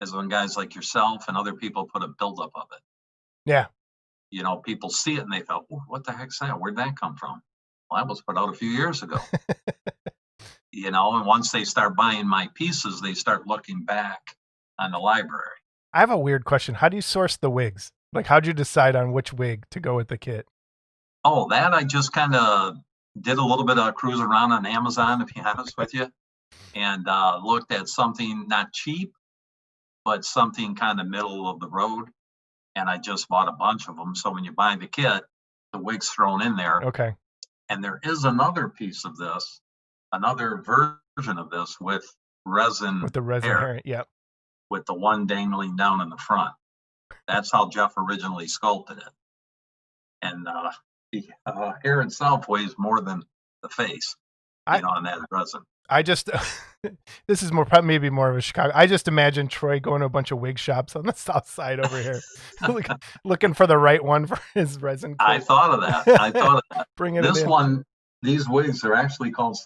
is when guys like yourself and other people put a buildup of it. Yeah. People see it and they thought, oh, what the heck's that? Where'd that come from? Well, that was put out a few years ago. And once they start buying my pieces, they start looking back on the library. I have a weird question. How do you source the wigs? Like, how'd you decide on which wig to go with the kit? Oh, that I just kind of did a little bit of cruising around on Amazon, to be honest with you, and looked at something not cheap, but something kind of middle of the road. And I just bought a bunch of them. So when you buy the kit, the wig's thrown in there. Okay. And there is another piece of this, another version of this with resin. With the resin hair. Yep. With the one dangling down in the front. That's how Jeff originally sculpted it. And the hair itself weighs more than the face, on that resin. I just, this is maybe more of a Chicago. I just imagine Troy going to a bunch of wig shops on the south side over here, looking for the right one for his resin kit. I thought of that. Bring it this in. one, these wigs are actually called,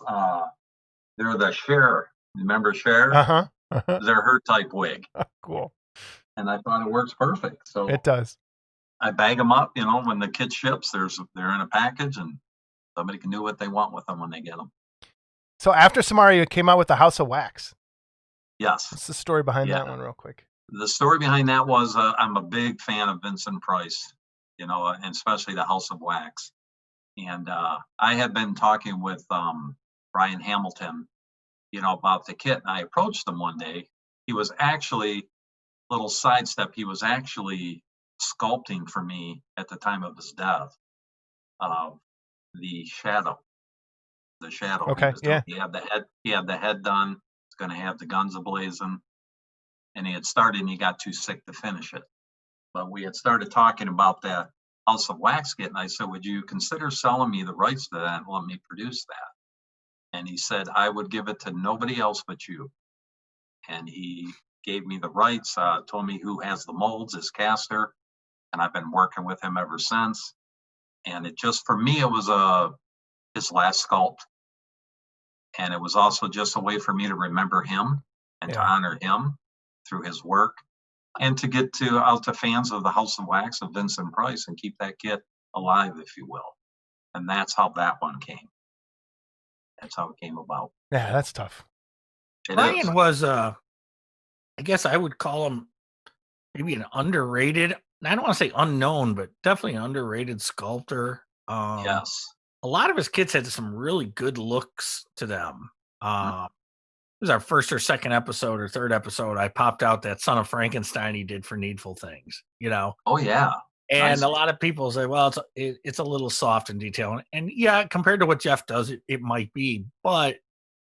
they're the Cher. Remember Cher? Uh-huh. They're her type wig. Cool. And I thought it works perfect. So it does. I bag them up, when the kit ships, they're in a package and somebody can do what they want with them when they get them. So after Samara, you came out with the House of Wax. Yes. What's the story behind that one real quick? The story behind that was I'm a big fan of Vincent Price, and especially the House of Wax. And I had been talking with Brian Hamilton, about the kit. And I approached him one day. He was actually, little sidestep, he was actually sculpting for me at the time of his death, the shadow. Okay. Yeah. He had the head done. He's going to have the guns ablazing. And he had started and he got too sick to finish it. But we had started talking about that House of Wax kit. And I said, would you consider selling me the rights to that and let me produce that? And he said, I would give it to nobody else but you. And he gave me the rights, told me who has the molds, his caster. And I've been working with him ever since. And it just, for me, it was his last sculpt. And it was also just a way for me to remember him and to honor him through his work and to get out to fans of the House of Wax of Vincent Price and keep that kit alive, if you will. And that's how that one came. That's how it came about. Yeah, that's tough. Brian was, I guess I would call him maybe an underrated, I don't want to say unknown, but definitely an underrated sculptor. Yes. A lot of his kits had some really good looks to them. It was our first or second episode or third episode. I popped out that Son of Frankenstein he did for Needful Things, Oh, yeah. And a lot of people say, well, it's a little soft in detail. And yeah, compared to what Jeff does, it might be, but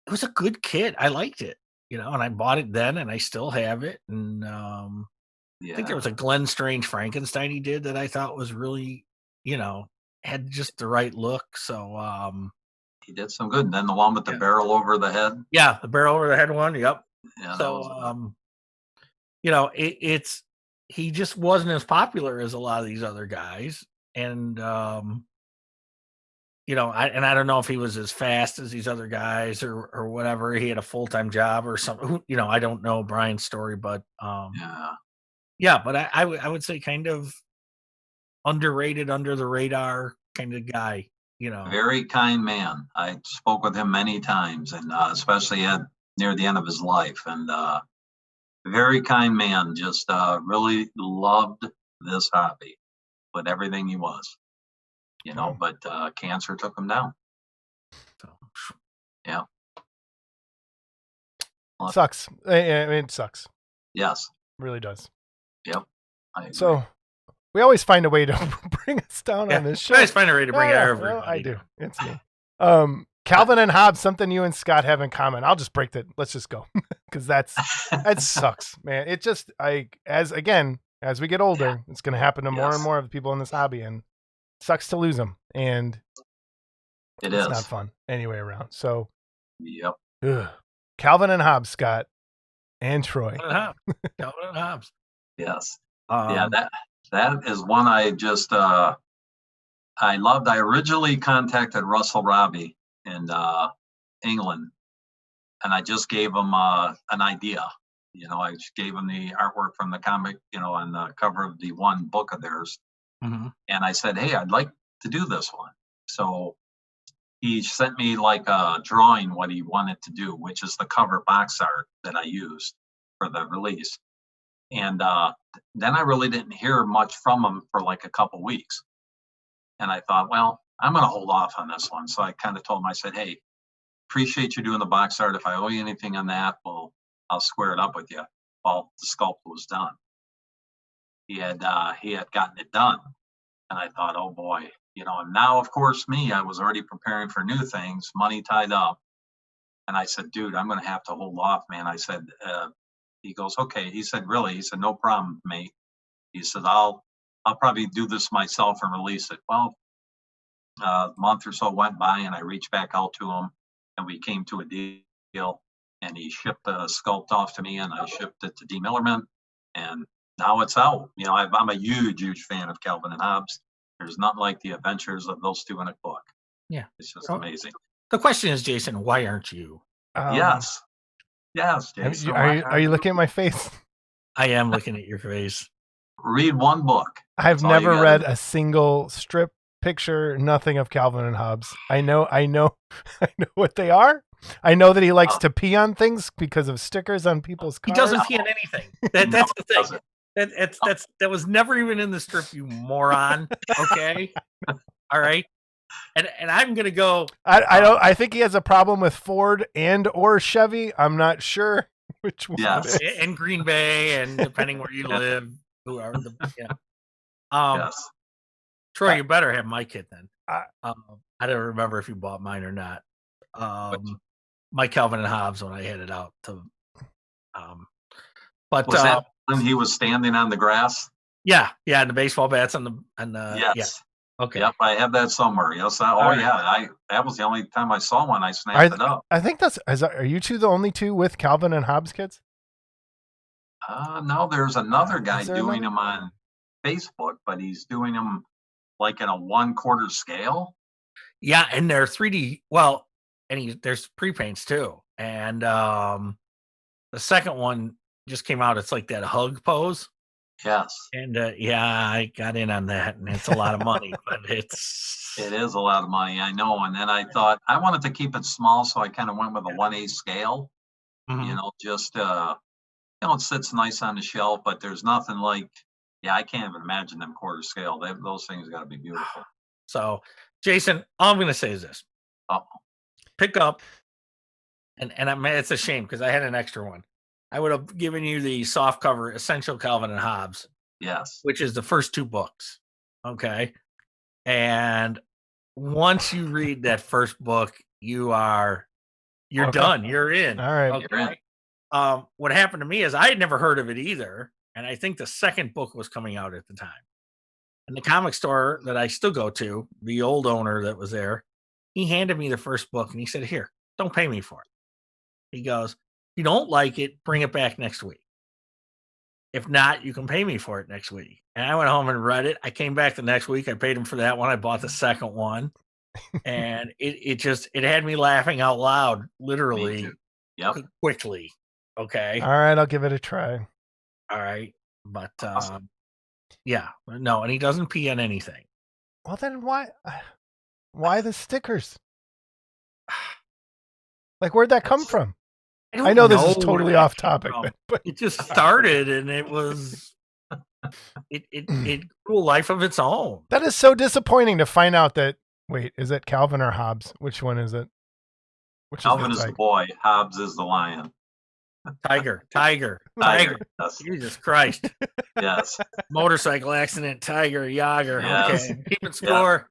it was a good kit. I liked it, and I bought it then and I still have it. And I think there was a Glenn Strange Frankenstein he did that I thought was really, had just the right look. So he did some good. And then the one with the barrel over the head. Yeah, the barrel over the head one. Yep. Yeah, so it's he just wasn't as popular as a lot of these other guys. And I don't know if he was as fast as these other guys or whatever. He had a full-time job or something. I don't know Brian's story, but but I would say kind of underrated, under the radar kind of guy. Very kind man. I spoke with him many times, and especially near the end of his life. And very kind man. Just really loved this hobby with everything he was. But cancer took him down. So, yeah. Sucks. I mean, it sucks. Yes. It really does. Yep. So we always find a way to bring us down on this show. I always find a way to bring everybody. Well, I do. It's me. Calvin and Hobbes, something you and Scott have in common. I'll just break that. Let's just go. Because that sucks, man. It just, as we get older, it's going to happen to more and more of the people in this hobby, and it sucks to lose them. And it's not fun anyway around. So, yep. Calvin and Hobbes, Scott, and Troy. Calvin and Hobbes. Yes. That is one I just I loved. I originally contacted Russell Robbie in England, and I just gave him an idea. I just gave him the artwork from the comic, on the cover of the one book of theirs. Mm-hmm. And I said, hey, I'd like to do this one. So he sent me like a drawing what he wanted to do, which is the cover box art that I used for the release. And then I really didn't hear much from him for like a couple weeks. And I thought, well, I'm going to hold off on this one. So I kind of told him, I said, hey, appreciate you doing the box art. If I owe you anything on that, well, I'll square it up with you. Well, the sculpt was done. He had gotten it done. And I thought, oh boy, and now, of course, I was already preparing for new things, money tied up. And I said, dude, I'm going to have to hold off, man. I said, he goes, okay. He said, really? He said, no problem, mate. He said, I'll probably do this myself and release it. Well, a month or so went by, and I reached back out to him, and we came to a deal. And he shipped the sculpt off to me, and I shipped it to D. Millerman, and now it's out. I'm a huge fan of Calvin and Hobbes. There's nothing like the adventures of those two in a book. Yeah, it's just amazing. The question is, Jason, why aren't you? Yes, Jason. Are you looking at my face? I am looking at your face. Read one book. I've never read a single strip, picture, nothing of Calvin and Hobbes. I know what they are. I know that he likes to pee on things because of stickers on people's cars. He doesn't pee on anything. That's the thing. That was never even in the strip, you moron. Okay, all right. And I'm gonna go. I think he has a problem with Ford or Chevy. I'm not sure which one. Yes. And Green Bay, and depending where you live, yes. Troy, you better have my kit then. I don't remember if you bought mine or not. My Calvin and Hobbes when I had it out to. But was that when he was standing on the grass? Yeah, and the baseball bats on the yes. Yeah. Okay. Yep, I have that somewhere. Yes. That was the only time I saw one. I snapped it up. I think are you two the only two with Calvin and Hobbes kids? No, there's another guy doing them on Facebook, but he's doing them like in a 1/4 scale. Yeah, and they're 3D. Well, and there's pre-paints too. And the second one just came out. It's like that hug pose. Yes. And I got in on that, and it's a lot of money, but it is a lot of money, I know. And then I thought I wanted to keep it small, so I kind of went with a 1/8 scale. Mm-hmm. Just it sits nice on the shelf, but there's nothing like. Yeah, I can't even imagine them 1/4 scale. Those things got to be beautiful. So, Jason, all I'm going to say is this: pick up, and it's a shame because I had an extra one. I would have given you the soft cover Essential Calvin and Hobbes. Yes. Which is the first 2 books. Okay. And once you read that first book, you're done. You're in. All right. Okay. You're in. What happened to me is I had never heard of it either. And I think the second book was coming out at the time. And the comic store that I still go to, the old owner that was there, he handed me the first book and he said, here, don't pay me for it. He goes, you don't like it, bring it back next week. If not, you can pay me for it next week. And I went home and read it. I came back the next week. I paid him for that one. I bought the second one. And it had me laughing out loud, literally, quickly. Okay. All right, I'll give it a try. All right. But yeah, no, and he doesn't pee on anything. Well, then why the stickers? Like, where'd that come from? I know this is totally off topic, but it just started, and it was it grew a life of its own. That is so disappointing to find out that. Wait, is it Calvin or Hobbes? Which one is it? Calvin is the boy. Hobbes is the lion. Tiger. Yes. Jesus Christ. Yes. Motorcycle accident, Tiger, Yager. Yes. Okay. Keeping score.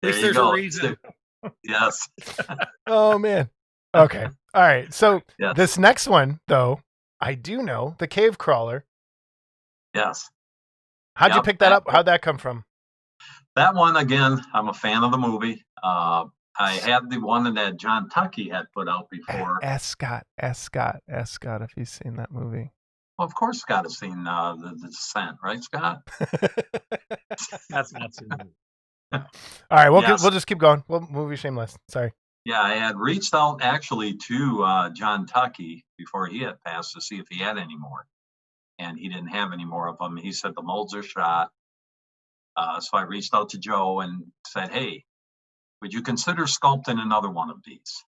At least there's a reason. Yes. Oh, man. Okay. All right. So this next one, though, I do know, the cave crawler. Yes. How'd you pick that up? How'd that come from? That one, again, I'm a fan of the movie. I had the one that John Tucky had put out before. Ask Scott if he's seen that movie. Well, of course Scott has seen the Descent, right, Scott? That's not seen the movie. All right, we'll just keep going. We'll movie shameless. Sorry. Yeah, I had reached out actually to John Tucky before he had passed to see if he had any more. And he didn't have any more of them. He said the molds are shot. So I reached out to Joe and said, hey, would you consider sculpting another one of these?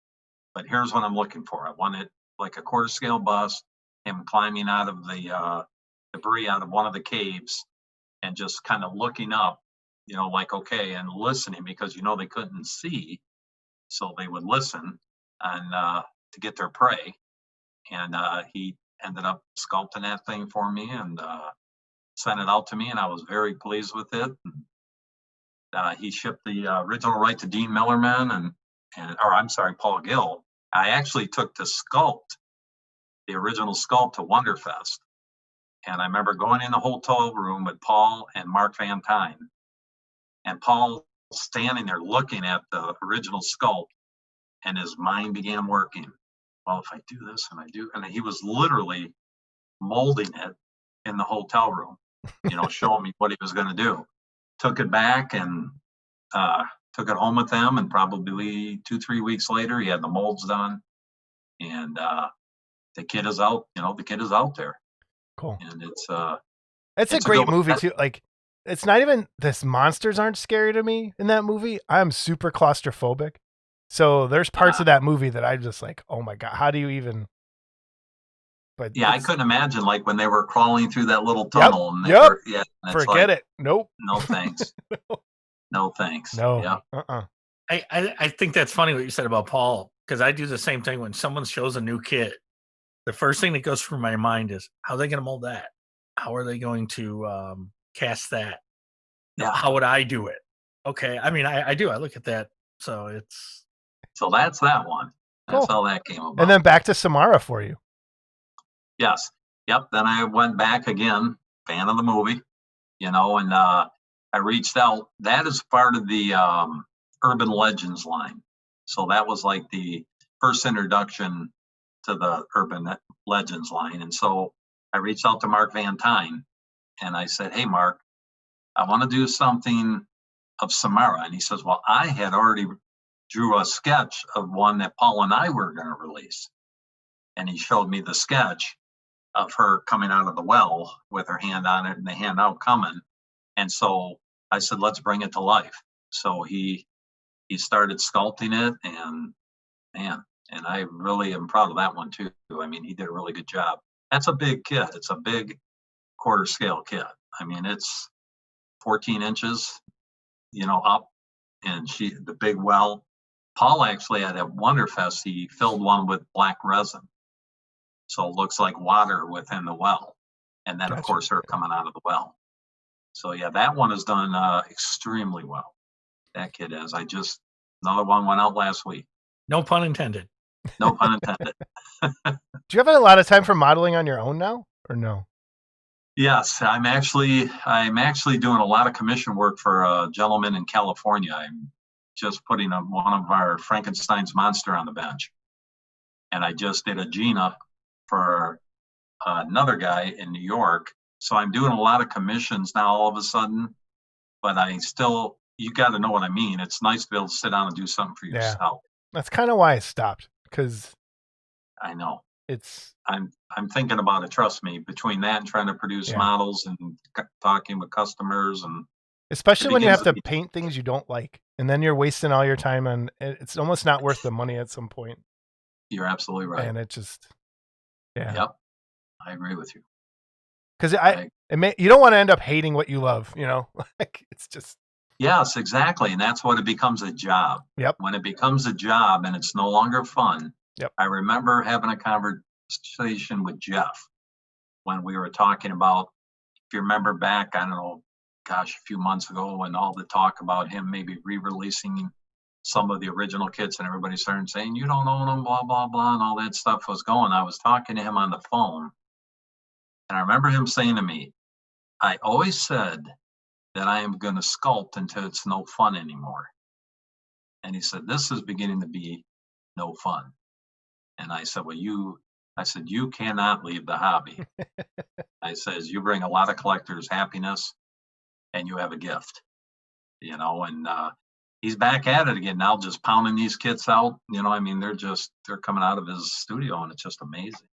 But here's what I'm looking for. I want it like a quarter scale bust, him climbing out of the debris out of one of the caves and just kind of looking up, like, okay, and listening because, they couldn't see. So they would listen and to get their prey. And he ended up sculpting that thing for me and sent it out to me. And I was very pleased with it. He shipped the original right to Dean Millerman or Paul Gill. I actually took the original sculpt to Wonderfest. And I remember going in the hotel room with Paul and Mark Van Tine. And Paul standing there looking at the original sculpt, and his mind began working. Well, if I do this and he was literally molding it in the hotel room, showing me what he was going to do. Took it back and took it home with them, and probably 2-3 weeks later, he had the molds done, and the kid is out. The kid is out there. Cool. And it's a great movie too. Like, it's not even this. Monsters aren't scary to me in that movie. I'm super claustrophobic, so there's parts of that movie that I'm just like, oh my god, how do you even? But I couldn't imagine like when they were crawling through that little tunnel. Forget it. Nope. No thanks. No thanks. No. Yeah. I think that's funny what you said about Paul, because I do the same thing when someone shows a new kit. The first thing that goes through my mind is, how are they going to mold that? How are they going to cast that? Yeah. How would I do it? Okay. I mean, I do. I look at that. So that's that one. That's how that came about. And then back to Samara for you. Yes. Yep. Then I went back again, fan of the movie, and I reached out. That is part of the Urban Legends line. So that was like the first introduction to the Urban Legends line. And so I reached out to Mark Van Tine and I said, hey, Mark, I want to do something of Samara. And he says, well, I had already drew a sketch of one that Paul and I were going to release. And he showed me the sketch of her coming out of the well with her hand on it and the hand out coming. And so I said, let's bring it to life. So he started sculpting it, and I really am proud of that one too. I mean, he did a really good job. That's a big kit. It's a big quarter scale kit. I mean, it's 14 inches, up, and the big well. Paul actually at Wonderfest, he filled one with black resin. So it looks like water within the well. And then, of course, her coming out of the well. So, yeah, that one is done extremely well. That kid is. Another one went out last week. No pun intended. No pun intended. Do you have a lot of time for modeling on your own now, or no? Yes, I'm actually doing a lot of commission work for a gentleman in California. I'm just putting one of our Frankenstein's monster on the bench. And I just did a Gina for another guy in New York. So I'm doing a lot of commissions now all of a sudden, but I still you got to know what I mean. It's nice to be able to sit down and do something for yourself. That's kind of why I stopped, because I know. it's. I'm thinking about it. Trust me. Between that and trying to produce models and talking with customers, and especially when you have to paint things you don't like, and then you're wasting all your time on. It's almost not worth the money at some point. You're absolutely right. And it just. Yeah. Yep. I agree with you. Because you don't want to end up hating what you love, like it's just. Yes, exactly. And that's what it becomes a job. Yep. When it becomes a job and it's no longer fun. Yep. I remember having a conversation with Jeff when we were talking about, if you remember back, I don't know, a few months ago, when all the talk about him maybe re-releasing some of the original kits, and everybody started saying, you don't own them, blah, blah, blah, and all that stuff was going. I was talking to him on the phone, and I remember him saying to me, I always said that I am going to sculpt until it's no fun anymore. And he said, this is beginning to be no fun. And I said, well, you cannot leave the hobby. I says, you bring a lot of collectors happiness, and you have a gift, and he's back at it again now, just pounding these kits out. I mean, they're coming out of his studio, and it's just amazing.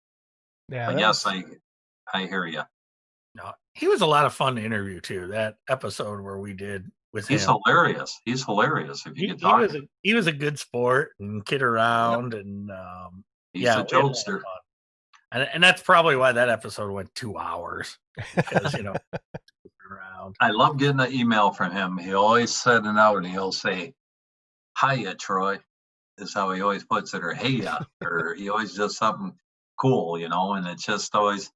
Yeah. But yes, I hear you. No, he was a lot of fun to interview too. That episode where we did with him. He's hilarious. He's hilarious. If you talk, he was a good sport and kid around, and he's a jokester. And that's probably why that episode went 2 hours, because around. I love getting an email from him. He always send it out, and he'll say, "Hiya, Troy," is how he always puts it, or "Heya," or he always does something cool, and it's just always,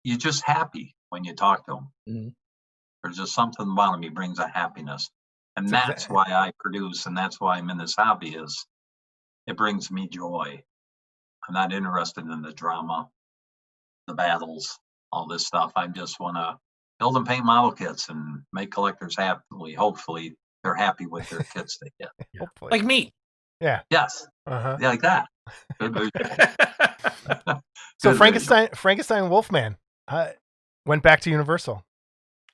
you're just happy when you talk to him. Mm-hmm. There's just something about him. He brings a happiness. And that's why I produce, and that's why I'm in this hobby, is it brings me joy. I'm not interested in the drama, the battles, all this stuff. I just want to build and paint model kits and make collectors happy. Hopefully they're happy with their kits they get. Hopefully. Like me. Yeah. Yes. Uh-huh. Yeah, like that. So Frankenstein Wolfman went back to Universal.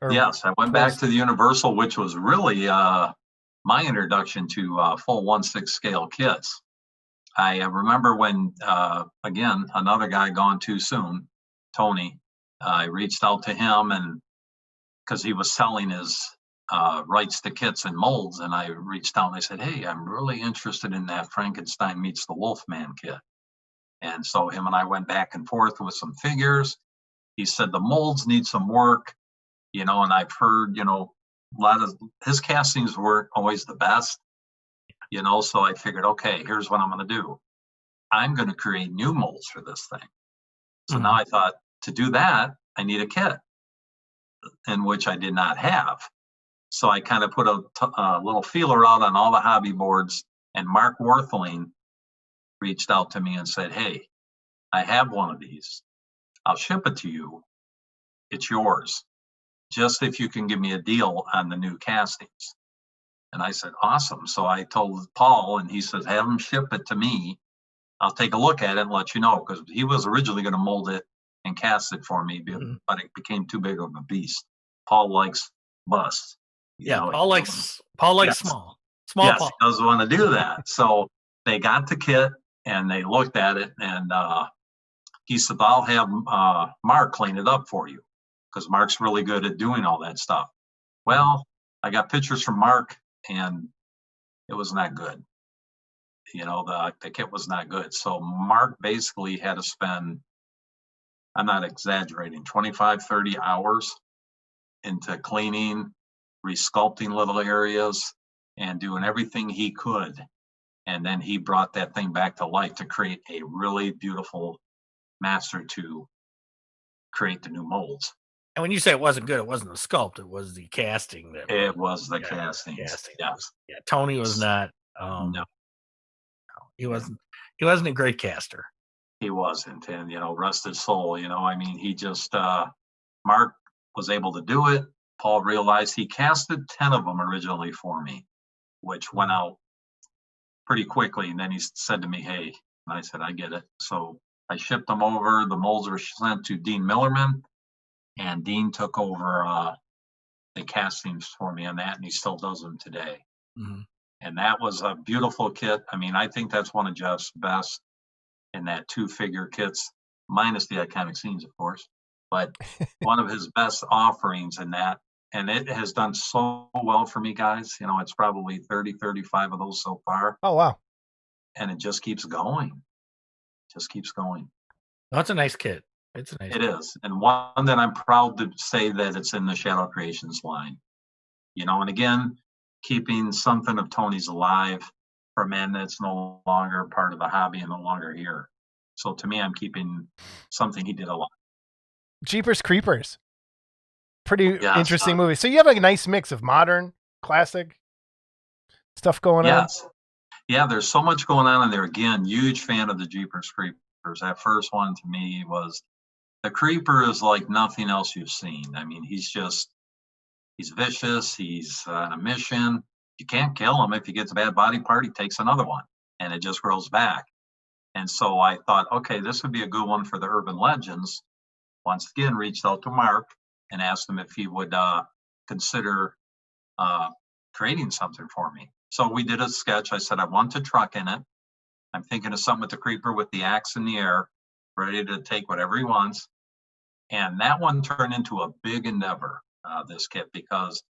Yes, I went back to the Universal, which was really my introduction to full 1/6 scale kits. I remember when, again, another guy gone too soon, Tony, I reached out to him, and because he was selling his rights to kits and molds, and I reached out and I said, hey, I'm really interested in that Frankenstein meets the Wolfman kit. And so him and I went back and forth with some figures. He said the molds need some work, and I've heard, a lot of his castings weren't always the best, so I figured, okay, here's what I'm going to do. I'm going to create new molds for this thing. So now I thought, to do that, I need a kit, in which I did not have. So I kind of put a little feeler out on all the hobby boards, and Mark Worthling reached out to me and said, hey, I have one of these. I'll ship it to you. It's yours. Just if you can give me a deal on the new castings. And I said, awesome. So I told Paul, and he says, have him ship it to me. I'll take a look at it and let you know, because he was originally going to mold it and cast it for me, but it became too big of a beast. Paul likes busts. Paul likes small. Yes, Paul. He doesn't want to do that. So they got the kit and they looked at it, and he said, I'll have Mark clean it up for you, because Mark's really good at doing all that stuff. Well, I got pictures from Mark, and it was not good. The kit was not good. So Mark basically had to spend, I'm not exaggerating, 25, 30 hours into cleaning, resculpting little areas, and doing everything he could. And then he brought that thing back to life to create a really beautiful master to create the new molds. And when you say it wasn't good, it wasn't the sculpt; it was the casting. It was the casting. Yes. Yeah. Tony was not. No, he wasn't. He wasn't a great caster. He wasn't, and rest his soul. He just Mark was able to do it. Paul realized he casted 10 of them originally for me, which went out pretty quickly. And then he said to me, hey, and I said, I get it. So I shipped them over. The molds were sent to Dean Millerman, and Dean took over the castings for me on that, and he still does them today. Mm-hmm. And that was a beautiful kit. I mean, I think that's one of Jeff's best in that 2-figure kits, minus the iconic scenes, of course, but one of his best offerings in that. And it has done so well for me, guys. You know, it's probably 30, 35 of those so far. Oh, wow. And it just keeps going. Just keeps going. That's a nice kit. It's a nice It kit. is. And one that I'm proud to say that it's in the Shadow Kreations line. You know, and again, keeping something of Tony's alive for a man that's no longer part of the hobby and no longer here. So to me, I'm keeping something he did a lot. Jeepers Creepers. Pretty interesting movie. So you have a nice mix of modern, classic stuff going on. Yes. Yeah, there's so much going on in there. Again, huge fan of the Jeepers Creepers. That first one to me was, the Creeper is like nothing else you've seen. I mean, he's vicious. He's on a mission. You can't kill him. If he gets a bad body part, he takes another one, and it just grows back. And so I thought, okay, this would be a good one for the urban legends. Once again, reached out to Mark and asked him if he would consider creating something for me. So we did a sketch. I said, I want a truck in it. I'm thinking of something with the Creeper with the axe in the air, ready to take whatever he wants. And that one turned into a big endeavor, this kit, because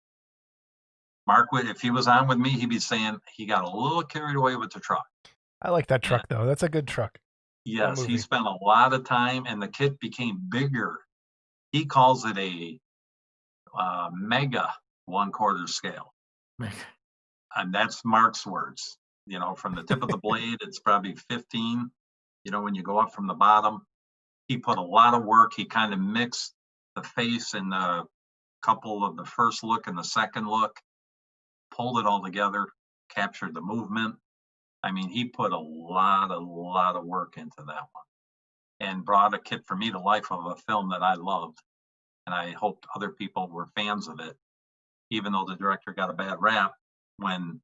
Mark would, if he was on with me, he'd be saying he got a little carried away with the truck. I like that truck, though. That's a good truck. Yes, he spent a lot of time, and the kit became bigger. He calls it a mega 1/4 scale. And that's Mark's words. You know, from the tip of the blade, it's probably 15. You know, when you go up from the bottom, he put a lot of work. He kind of mixed the face and the couple of the first look and the second look, pulled it all together, captured the movement. I mean, he put a lot of work into that one, and brought a kit for me to life of a film that I loved. And I hoped other people were fans of it, even though the director got a bad rap when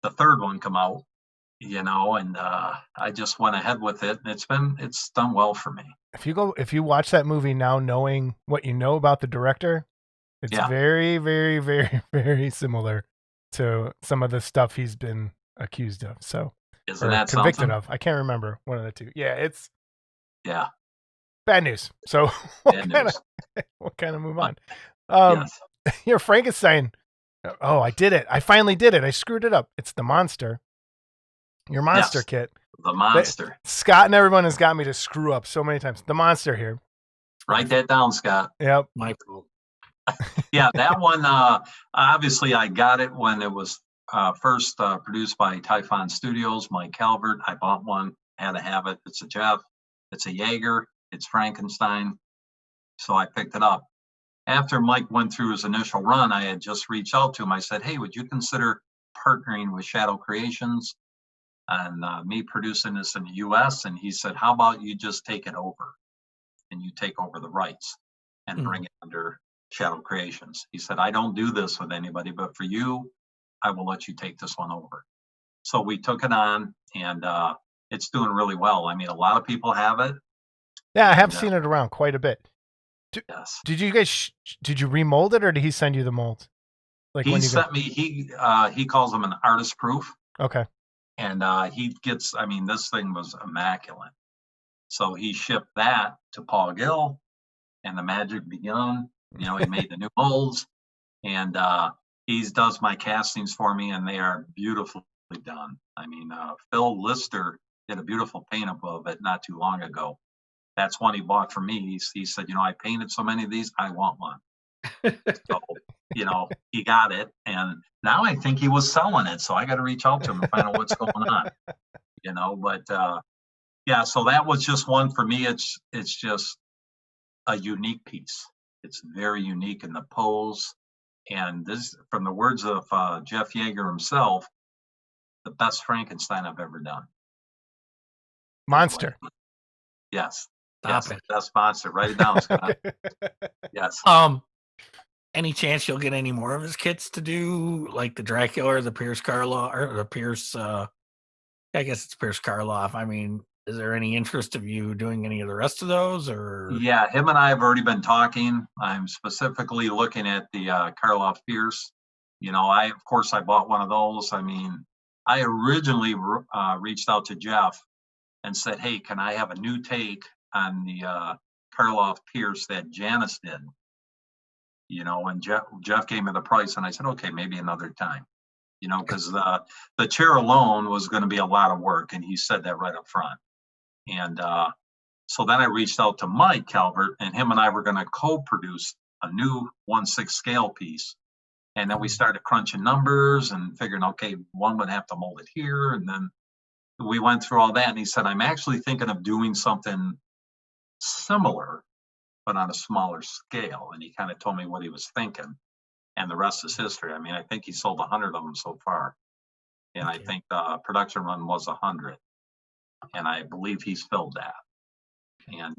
the third one come out, you know, and I just went ahead with it, and it's done well for me. If you watch that movie now, knowing what you know about the director, it's very, very, very, very similar to some of the stuff he's been accused of. So, isn't that convicted something? of? I can't remember, one of the two. Yeah, it's bad news. So we'll kind of move on. Yes. Your Frankenstein. Oh, I did it. I finally did it. I screwed it up. It's the monster. Your monster kit. The monster. Scott and everyone has got me to screw up so many times. The monster here. Write that down, Scott. Yep. Michael. Yeah, that one, obviously I got it when it was first produced by Typhon Studios, Mike Calvert. I bought one, had to have it. It's a Jeff, it's a Jaeger, it's Frankenstein. So I picked it up. After Mike went through his initial run, I had just reached out to him. I said, hey, would you consider partnering with Shadow Kreations and me producing this in the US? And he said, how about you just take it over, and you take over the rights and bring it under Shadow Kreations. He said, I don't do this with anybody, but for you, I will let you take this one over. So we took it on, and it's doing really well. I mean, a lot of people have it. Yeah, I have seen it around quite a bit. Yes. Did you guys, did you remold it, or did he send you the mold? Like he sent me, he calls them an artist proof. Okay. And he gets, I mean, this thing was immaculate. So he shipped that to Paul Gill, and the magic begun. You know, he made the new molds, and he does my castings for me, and they are beautifully done. I mean, Phil Lister did a beautiful paint up of it not too long ago. That's one he bought from me. He said, you know, I painted so many of these, I want one. So, you know, he got it, and now I think he was selling it. So I got to reach out to him and find out what's going on. You know, but yeah, so that was just one for me. It's just a unique piece. It's very unique in the pose, and this, from the words of Jeff Jaeger himself, the best Frankenstein I've ever done. Monster. Yes. Stop yes, it. Best monster. Write it down, Scott. Yes. Any chance you'll get any more of his kits to do, like the Dracula or the Pierce Karloff, or the Pierce? I guess it's Pierce Karloff. I mean, Is there any interest of you doing any of the rest of those, or? Yeah, him and I have already been talking. I'm specifically looking at the Karloff Pierce. Of course, I bought one of those. I mean, I originally reached out to Jeff and said, hey, can I have a new take on the Karloff Pierce that Janice did? And Jeff gave me the price, and I said, okay, maybe another time. Because the chair alone was going to be a lot of work, and he said that right up front. And so then I reached out to Mike Calvert, and him and I were going to co-produce a new 1/6 scale piece. And then we started crunching numbers and figuring, okay, one would have to mold it here. And then we went through all that, and he said, I'm actually thinking of doing something similar, but on a smaller scale. And he kind of told me what he was thinking, and the rest is history. I mean, I think he sold 100 of them so far. And okay. I think the production run was 100. And I believe he's filled that. And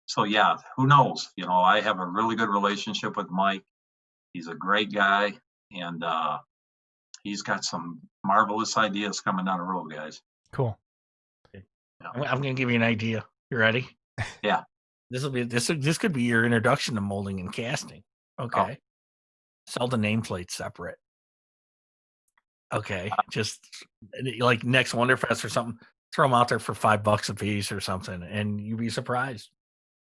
so, yeah, who knows? I have a really good relationship with Mike. He's a great guy, and he's got some marvelous ideas coming down the road, guys. Cool. Yeah. I'm going to give you an idea. You ready? Yeah. This could be your introduction to molding and casting. Okay. Oh. Sell the nameplates separate. Okay. Just like next Wonderfest or something. Throw them out there for $5 a piece or something, and you'd be surprised.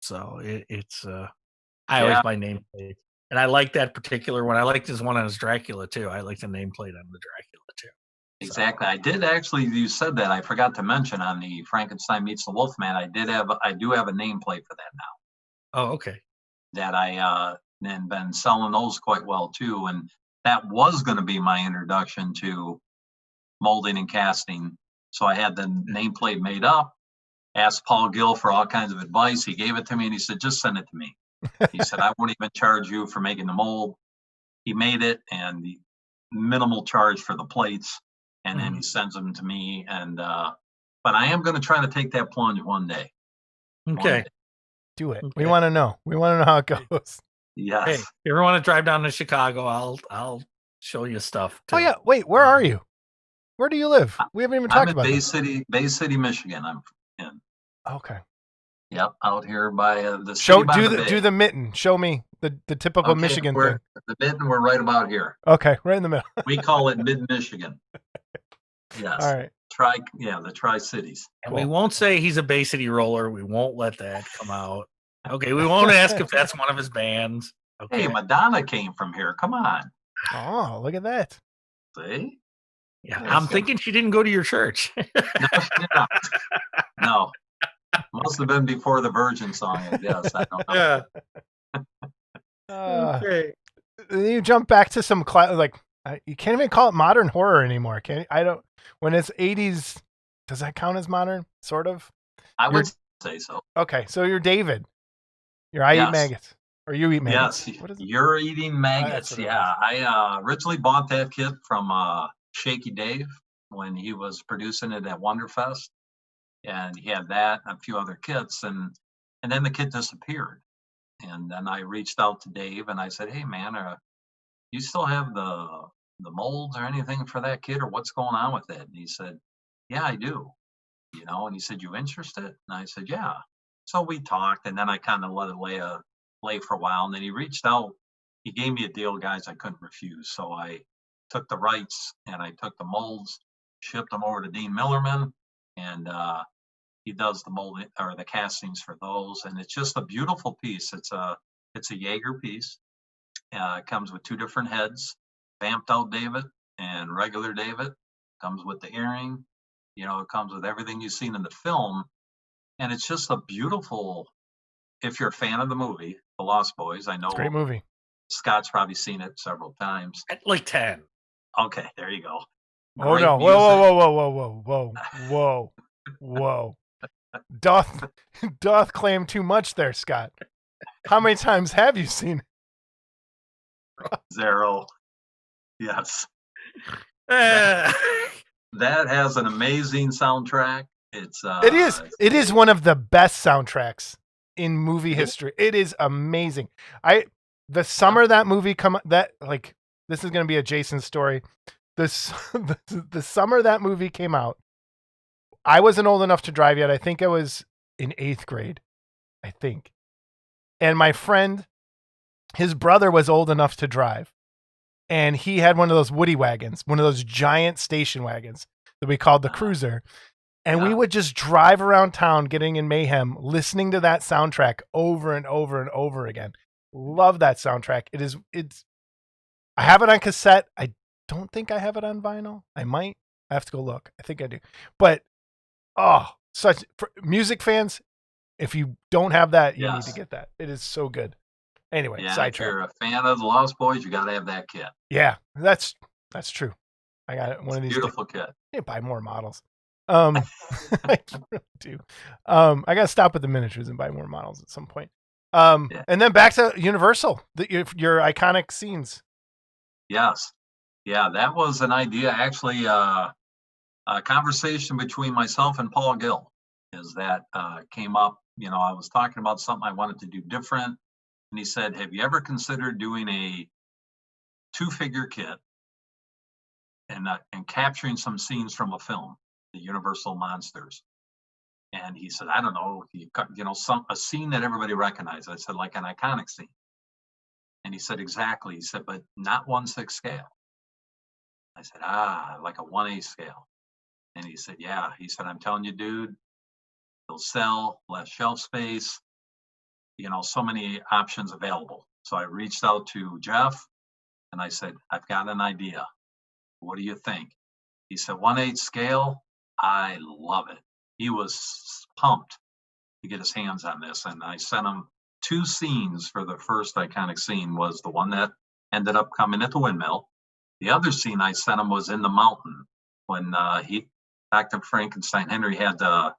So it's I always buy nameplates, and I like that particular one. I like this one on his Dracula too. I like the nameplate on the Dracula too. Exactly. So. I did actually. You said that. I forgot to mention on the Frankenstein meets the Wolfman. I do have a nameplate for that now. Oh, okay. That I and been selling those quite well too, and that was going to be my introduction to molding and casting. So I had the nameplate made up, asked Paul Gill for all kinds of advice. He gave it to me, and he said, just send it to me. He said, I won't even charge you for making the mold. He made it, and the minimal charge for the plates, and then he sends them to me. And but I am going to try to take that plunge one day. Okay. Do it. Okay. We want to know. We want to know how it goes. Yes. Hey, if you ever want to drive down to Chicago, I'll show you stuff too. Oh, yeah. Wait, where are you? Where do you live? We haven't even talked about Bay City, Michigan. I'm in. Okay. Yep, out here by the city. Do the mitten. Show me the typical Michigan thing. The mitten, we're right about here. Okay, right in the middle. We call it mid-Michigan. Yes. All right. The Tri-Cities. And we won't say he's a Bay City roller. We won't let that come out. Okay, we won't ask if that's one of his bands. Okay. Hey, Madonna came from here. Come on. Oh, look at that. See? Yeah, I'm thinking she didn't go to your church. No, she did not. No. Must have been before the Virgin song, I guess. I don't know. Yeah. Okay. You jump back to some you can't even call it modern horror anymore, can you? I don't. When it's 80s, does that count as modern? Sort of. I would say so. Okay, so you're David. I eat maggots. Or you eat maggots. Yes, you're eating maggots. Yeah, I originally bought that kit from Shaky Dave when he was producing it at Wonderfest, and he had that and a few other kits, and then the kit disappeared. And then I reached out to Dave and I said, hey man, you still have the molds or anything for that kit, or what's going on with it? And he said, yeah, I do. And he said, you interested? And I said, yeah. So we talked, and then I kind of let it lay for a while, and then he reached out. He gave me a deal, guys, I couldn't refuse. So I took the rights and I took the molds, shipped them over to Dean Millerman, and he does the molding or the castings for those. And it's just a beautiful piece. It's a Jaeger piece. It comes with two different heads, vamped out David and regular David. Comes with the earring. It comes with everything you've seen in the film. And it's just a beautiful, if you're a fan of the movie, The Lost Boys, I know. It's a great movie. Scott's probably seen it several times. Like 10. Okay, there you go. Oh, no. Whoa. Doth claim too much there, Scott. How many times have you seen it? 0. Yes. That has an amazing soundtrack. It is one of the best soundtracks in movie history. It is amazing. The summer that movie this is going to be a Jason story. The summer that movie came out, I wasn't old enough to drive yet. I think I was in 8th grade, I think. And my friend, his brother was old enough to drive. And he had one of those Woody wagons, one of those giant station wagons that we called the Cruiser. And we would just drive around town getting in mayhem, listening to that soundtrack over and over and over again. Love that soundtrack. I have it on cassette. I don't think I have it on vinyl. I might. I have to go look. I think I do. But, for music fans, if you don't have that, you need to get that. It is so good. Anyway, if you're a fan of the Lost Boys, you got to have that kit. Yeah, that's true. I got one of these. Beautiful kit. I need to buy more models. I really do. I got to stop with the miniatures and buy more models at some point. And then back to Universal, your iconic scenes. Yes. Yeah, that was an idea. Actually, a conversation between myself and Paul Gill came up. I was talking about something I wanted to do different. And he said, have you ever considered doing a 2-figure kit and capturing some scenes from a film, the Universal Monsters? And he said, I don't know, a scene that everybody recognizes. I said, like an iconic scene. And he said, exactly. He said, but not 1/6 scale. I said, like a 1/8 scale. And he said, yeah. He said, I'm telling you, dude, they'll sell, less shelf space. So many options available. So I reached out to Jeff and I said, I've got an idea. What do you think? He said, 1/8 scale. I love it. He was pumped to get his hands on this. And I sent him 2 scenes for the first iconic scene. Was the one that ended up coming at the windmill. The other scene I sent him was in the mountain when Dr. Frankenstein Henry had the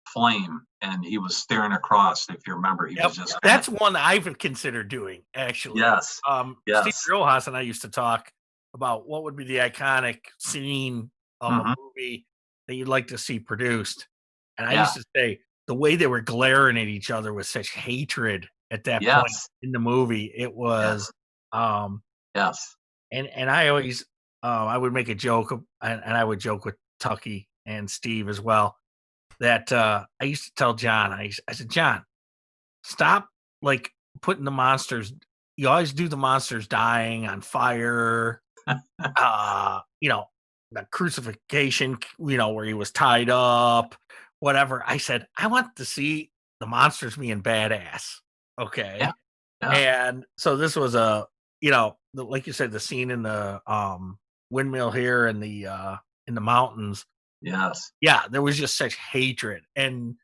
flame and he was staring across. If you remember, he was just that's one I've considered doing, actually. Yes. Steve Rojas and I used to talk about what would be the iconic scene of a movie that you'd like to see produced. And I used to say the way they were glaring at each other with such hatred at that point in the movie. It was and I always I would make a joke and I would joke with Tucky and Steve as well. That I used to tell John, I said, John, stop like putting the monsters. You always do the monsters dying on fire. The crucifixion, where he was tied up, whatever. I said, I want to see the monsters being badass. Okay. Yeah. And so this was like you said, the scene in the windmill here in the mountains. Yes. Yeah, there was just such hatred. And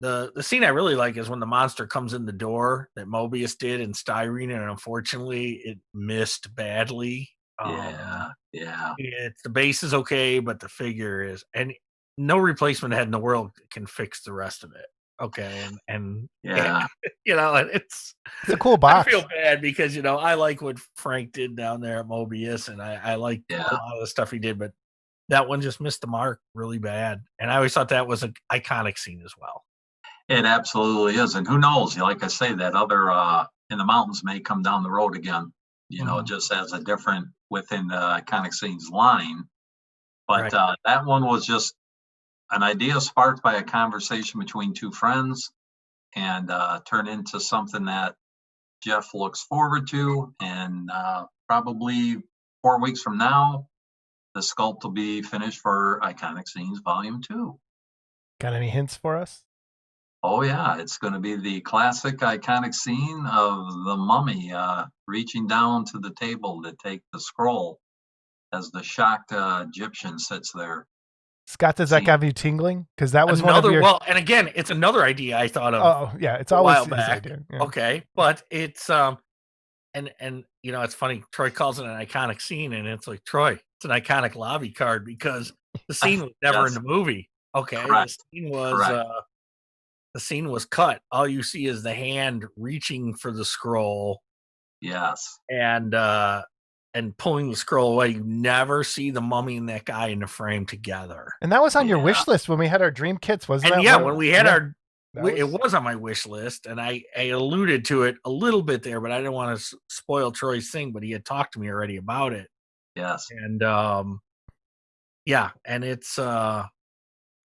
the scene I really like is when the monster comes in the door that Mobius did in styrene, and unfortunately it missed badly. The base is okay, but the figure is, and no replacement head in the world can fix the rest of it. Okay, and it's a cool box. I feel bad because I like what Frank did down there at Mobius, and I like a lot of the stuff he did, but that one just missed the mark really bad. And I always thought that was an iconic scene as well. It absolutely is. And who knows, like I say, that other in the mountains may come down the road again, just as a different within the iconic scenes line. But that one was just an idea sparked by a conversation between 2 friends and turned into something that Jeff looks forward to. And probably 4 weeks from now, the sculpt will be finished for Iconic Scenes Volume 2. Got any hints for us? Oh, yeah. It's going to be the classic iconic scene of the mummy reaching down to the table to take the scroll as the shocked Egyptian sits there. Scott, does that have you tingling? Because that was one of your... Well, and again, it's another idea I thought of. Oh, yeah. It's always his idea. Yeah. Okay. But it's... And it's funny. Troy calls it an iconic scene, and it's like, Troy, it's an iconic lobby card because the scene was never in the movie. Okay, Correct. The scene was cut. All you see is the hand reaching for the scroll. Yes. And pulling the scroll away. You never see the mummy and that guy in the frame together. And that was on your wish list when we had our dream kits, wasn't it? Yeah, when we had it was on my wish list, and I alluded to it a little bit there, but I didn't want to spoil Troy's thing, but he had talked to me already about it. Yes. And and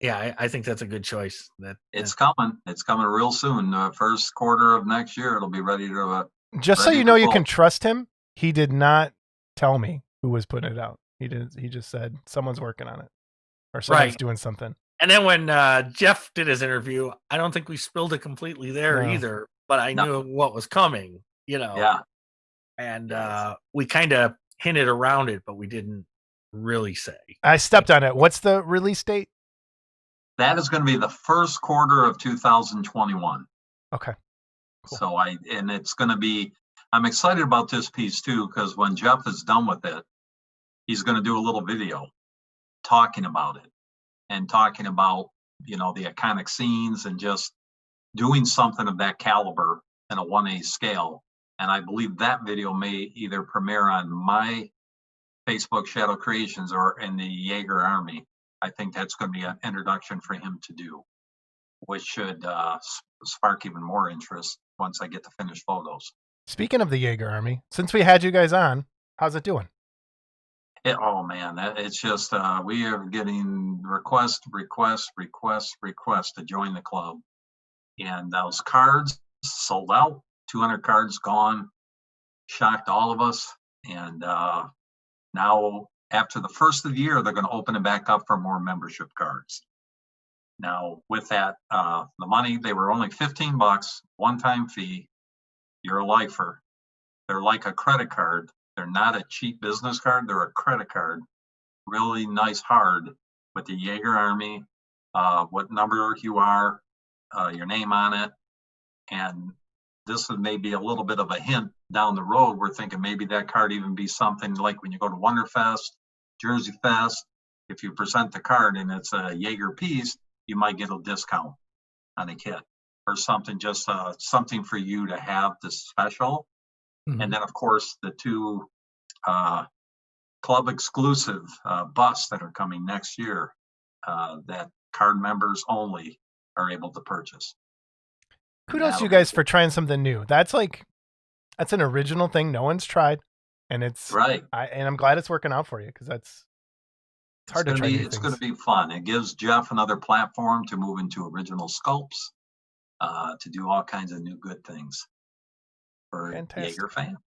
Yeah, I think that's a good choice. It's coming. It's coming real soon. First quarter of next year, it'll be ready to. Just so ready you to know, you roll. can trust him. He did not tell me who was putting it out. He did. He just said someone's working on it, or someone's doing something. And then when Jeff did his interview, I don't think we spilled it completely there either. But I knew what was coming. Yeah. And we kind of hinted around it, but we didn't really say. I stepped on it. What's the release date? That is going to be the first quarter of 2021. Okay. Cool. So it's going to be, I'm excited about this piece too, because when Jeff is done with it, he's going to do a little video talking about it and talking about, the iconic scenes and just doing something of that caliber in a 1A scale. And I believe that video may either premiere on my Facebook Shadow Kreations or in the Jaeger Army. I think that's going to be an introduction for him to do, which should spark even more interest once I get the finished photos. Speaking of the Jaeger Army, since we had you guys on, how's it doing? Oh man, it's just we are getting requests to join the club, and those cards sold out. 200 cards gone, shocked all of us. And now, after the first of the year, they're going to open it back up for more membership cards. Now, with that, the money, they were only $15, one-time fee. You're a lifer. They're like a credit card. They're not a cheap business card. They're a credit card. Really nice hard with the Jaeger Army, what number you are, your name on it. And this is maybe a little bit of a hint down the road. We're thinking maybe that card even be something like when you go to Wonderfest, Jersey Fest, if you present the card and it's a Jaeger piece, you might get a discount on a kit or something, just something for you to have this special. Mm-hmm. And then, of course, the two club exclusive busts that are coming next year that card members only are able to purchase. Kudos to you guys for trying something new. That's an original thing no one's tried, and it's right. And I'm glad it's working out for you, because it's hard to try. It's going to be fun. It gives Jeff another platform to move into original sculpts, to do all kinds of new good things for Jaeger fan.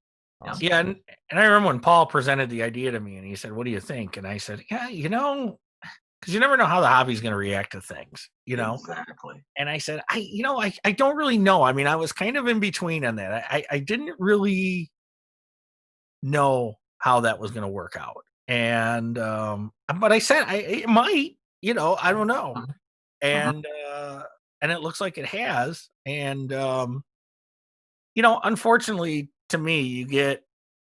Awesome. Yeah, and I remember when Paul presented the idea to me, and he said, "What do you think?" And I said, "Yeah, because you never know how the hobby's going to react to things, Exactly. And I said, I don't really know. I mean, I was kind of in between on that. I didn't really know how that was going to work out. And, but I said, it might, I don't know. Mm-hmm. And it looks like it has. And, unfortunately to me,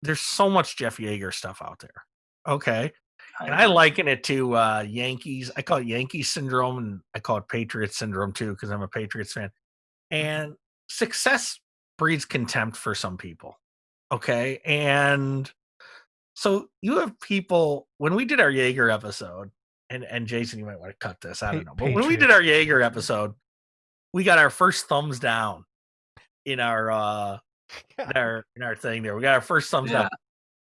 there's so much Jeff Jaeger stuff out there. Okay. And I liken it to Yankees. I call it Yankee syndrome, and I call it Patriots syndrome too, because I'm a Patriots fan. And success breeds contempt for some people. Okay. And so you have people, when we did our Jaeger episode, and Jason, you might want to cut this, I don't know. But when we did our Jaeger episode, we got our first thumbs down in our thing there. We got our first thumbs down.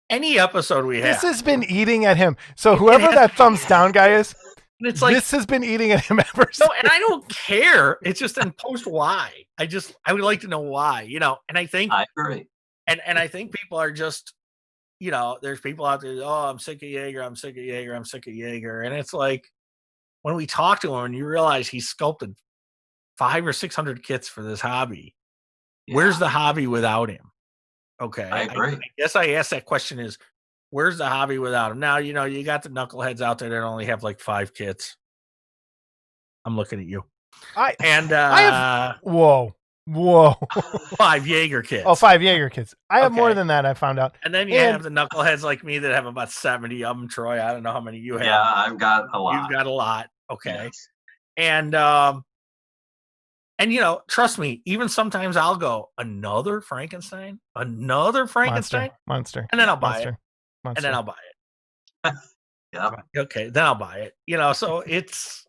Any episode we have. This has been eating at him. So whoever that thumbs down guy is, it's like, this has been eating at him ever since. No, and I don't care. It's just in post why. I would like to know why, and I think I agree. And I think people are just, there's people out there, oh, I'm sick of Jaeger, I'm sick of Jaeger, I'm sick of Jaeger. And it's like, when we talk to him and you realize he's sculpted 500 or 600 kits for this hobby, where's the hobby without him? Okay. I agree. I guess I asked that question is, where's the hobby without him? Now, you got the knuckleheads out there that only have like 5 kits. I'm looking at you. I have, whoa. 5 Jaeger kits. Oh, 5 Jaeger kits. I have more than that, I found out. And then you have the knuckleheads like me that have about 70 of them, Troy. I don't know how many you have. Yeah, I've got a lot. You've got a lot. Okay. Yes. And trust me, even sometimes I'll go, another Frankenstein? Monster. And then I'll buy it. And then I'll buy it. Yeah. Okay, then I'll buy it. So it's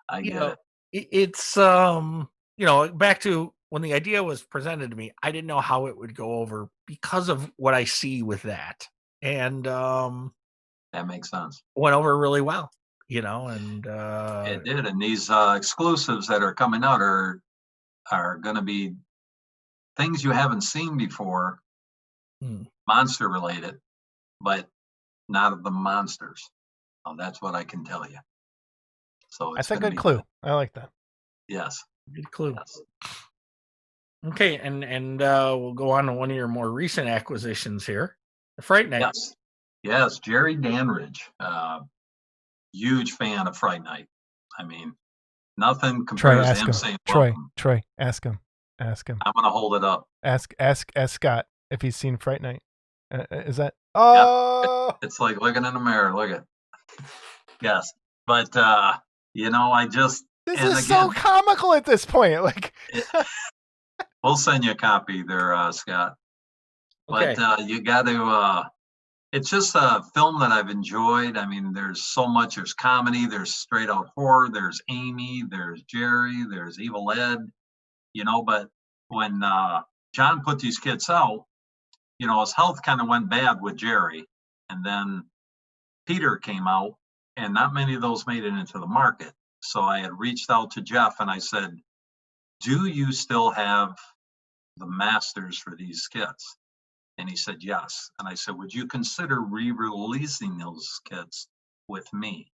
I get it. It's back to when the idea was presented to me, I didn't know how it would go over because of what I see with that. And that makes sense. Went over really well. and It did, and these exclusives that are coming out are going to be things you haven't seen before, monster related, but not of the monsters. Oh, that's what I can tell you. So that's a good clue. I like that. Yes, good clue. Yes. Okay, and we'll go on to one of your more recent acquisitions here, the Fright Night. Yes, Jerry Danridge, huge fan of Fright Night. I mean, nothing compares to him saying welcome. Troy, ask him. I'm gonna hold it up. Ask Scott if he's seen Fright Night. Is that? Oh, it's like looking in a mirror. Look at. Yes, but I just. This is so comical at this point. Like, we'll send you a copy there, Scott. But you got to. It's just a film that I've enjoyed. I mean, there's so much. There's comedy. There's straight out horror. There's Amy. There's Jerry. There's Evil Ed. But when John put these kids out, his health kind of went bad with Jerry, and then Peter came out, and not many of those made it into the market. So I had reached out to Jeff and I said, do you still have the masters for these kits? And he said, yes. And I said, would you consider re-releasing those kits with me?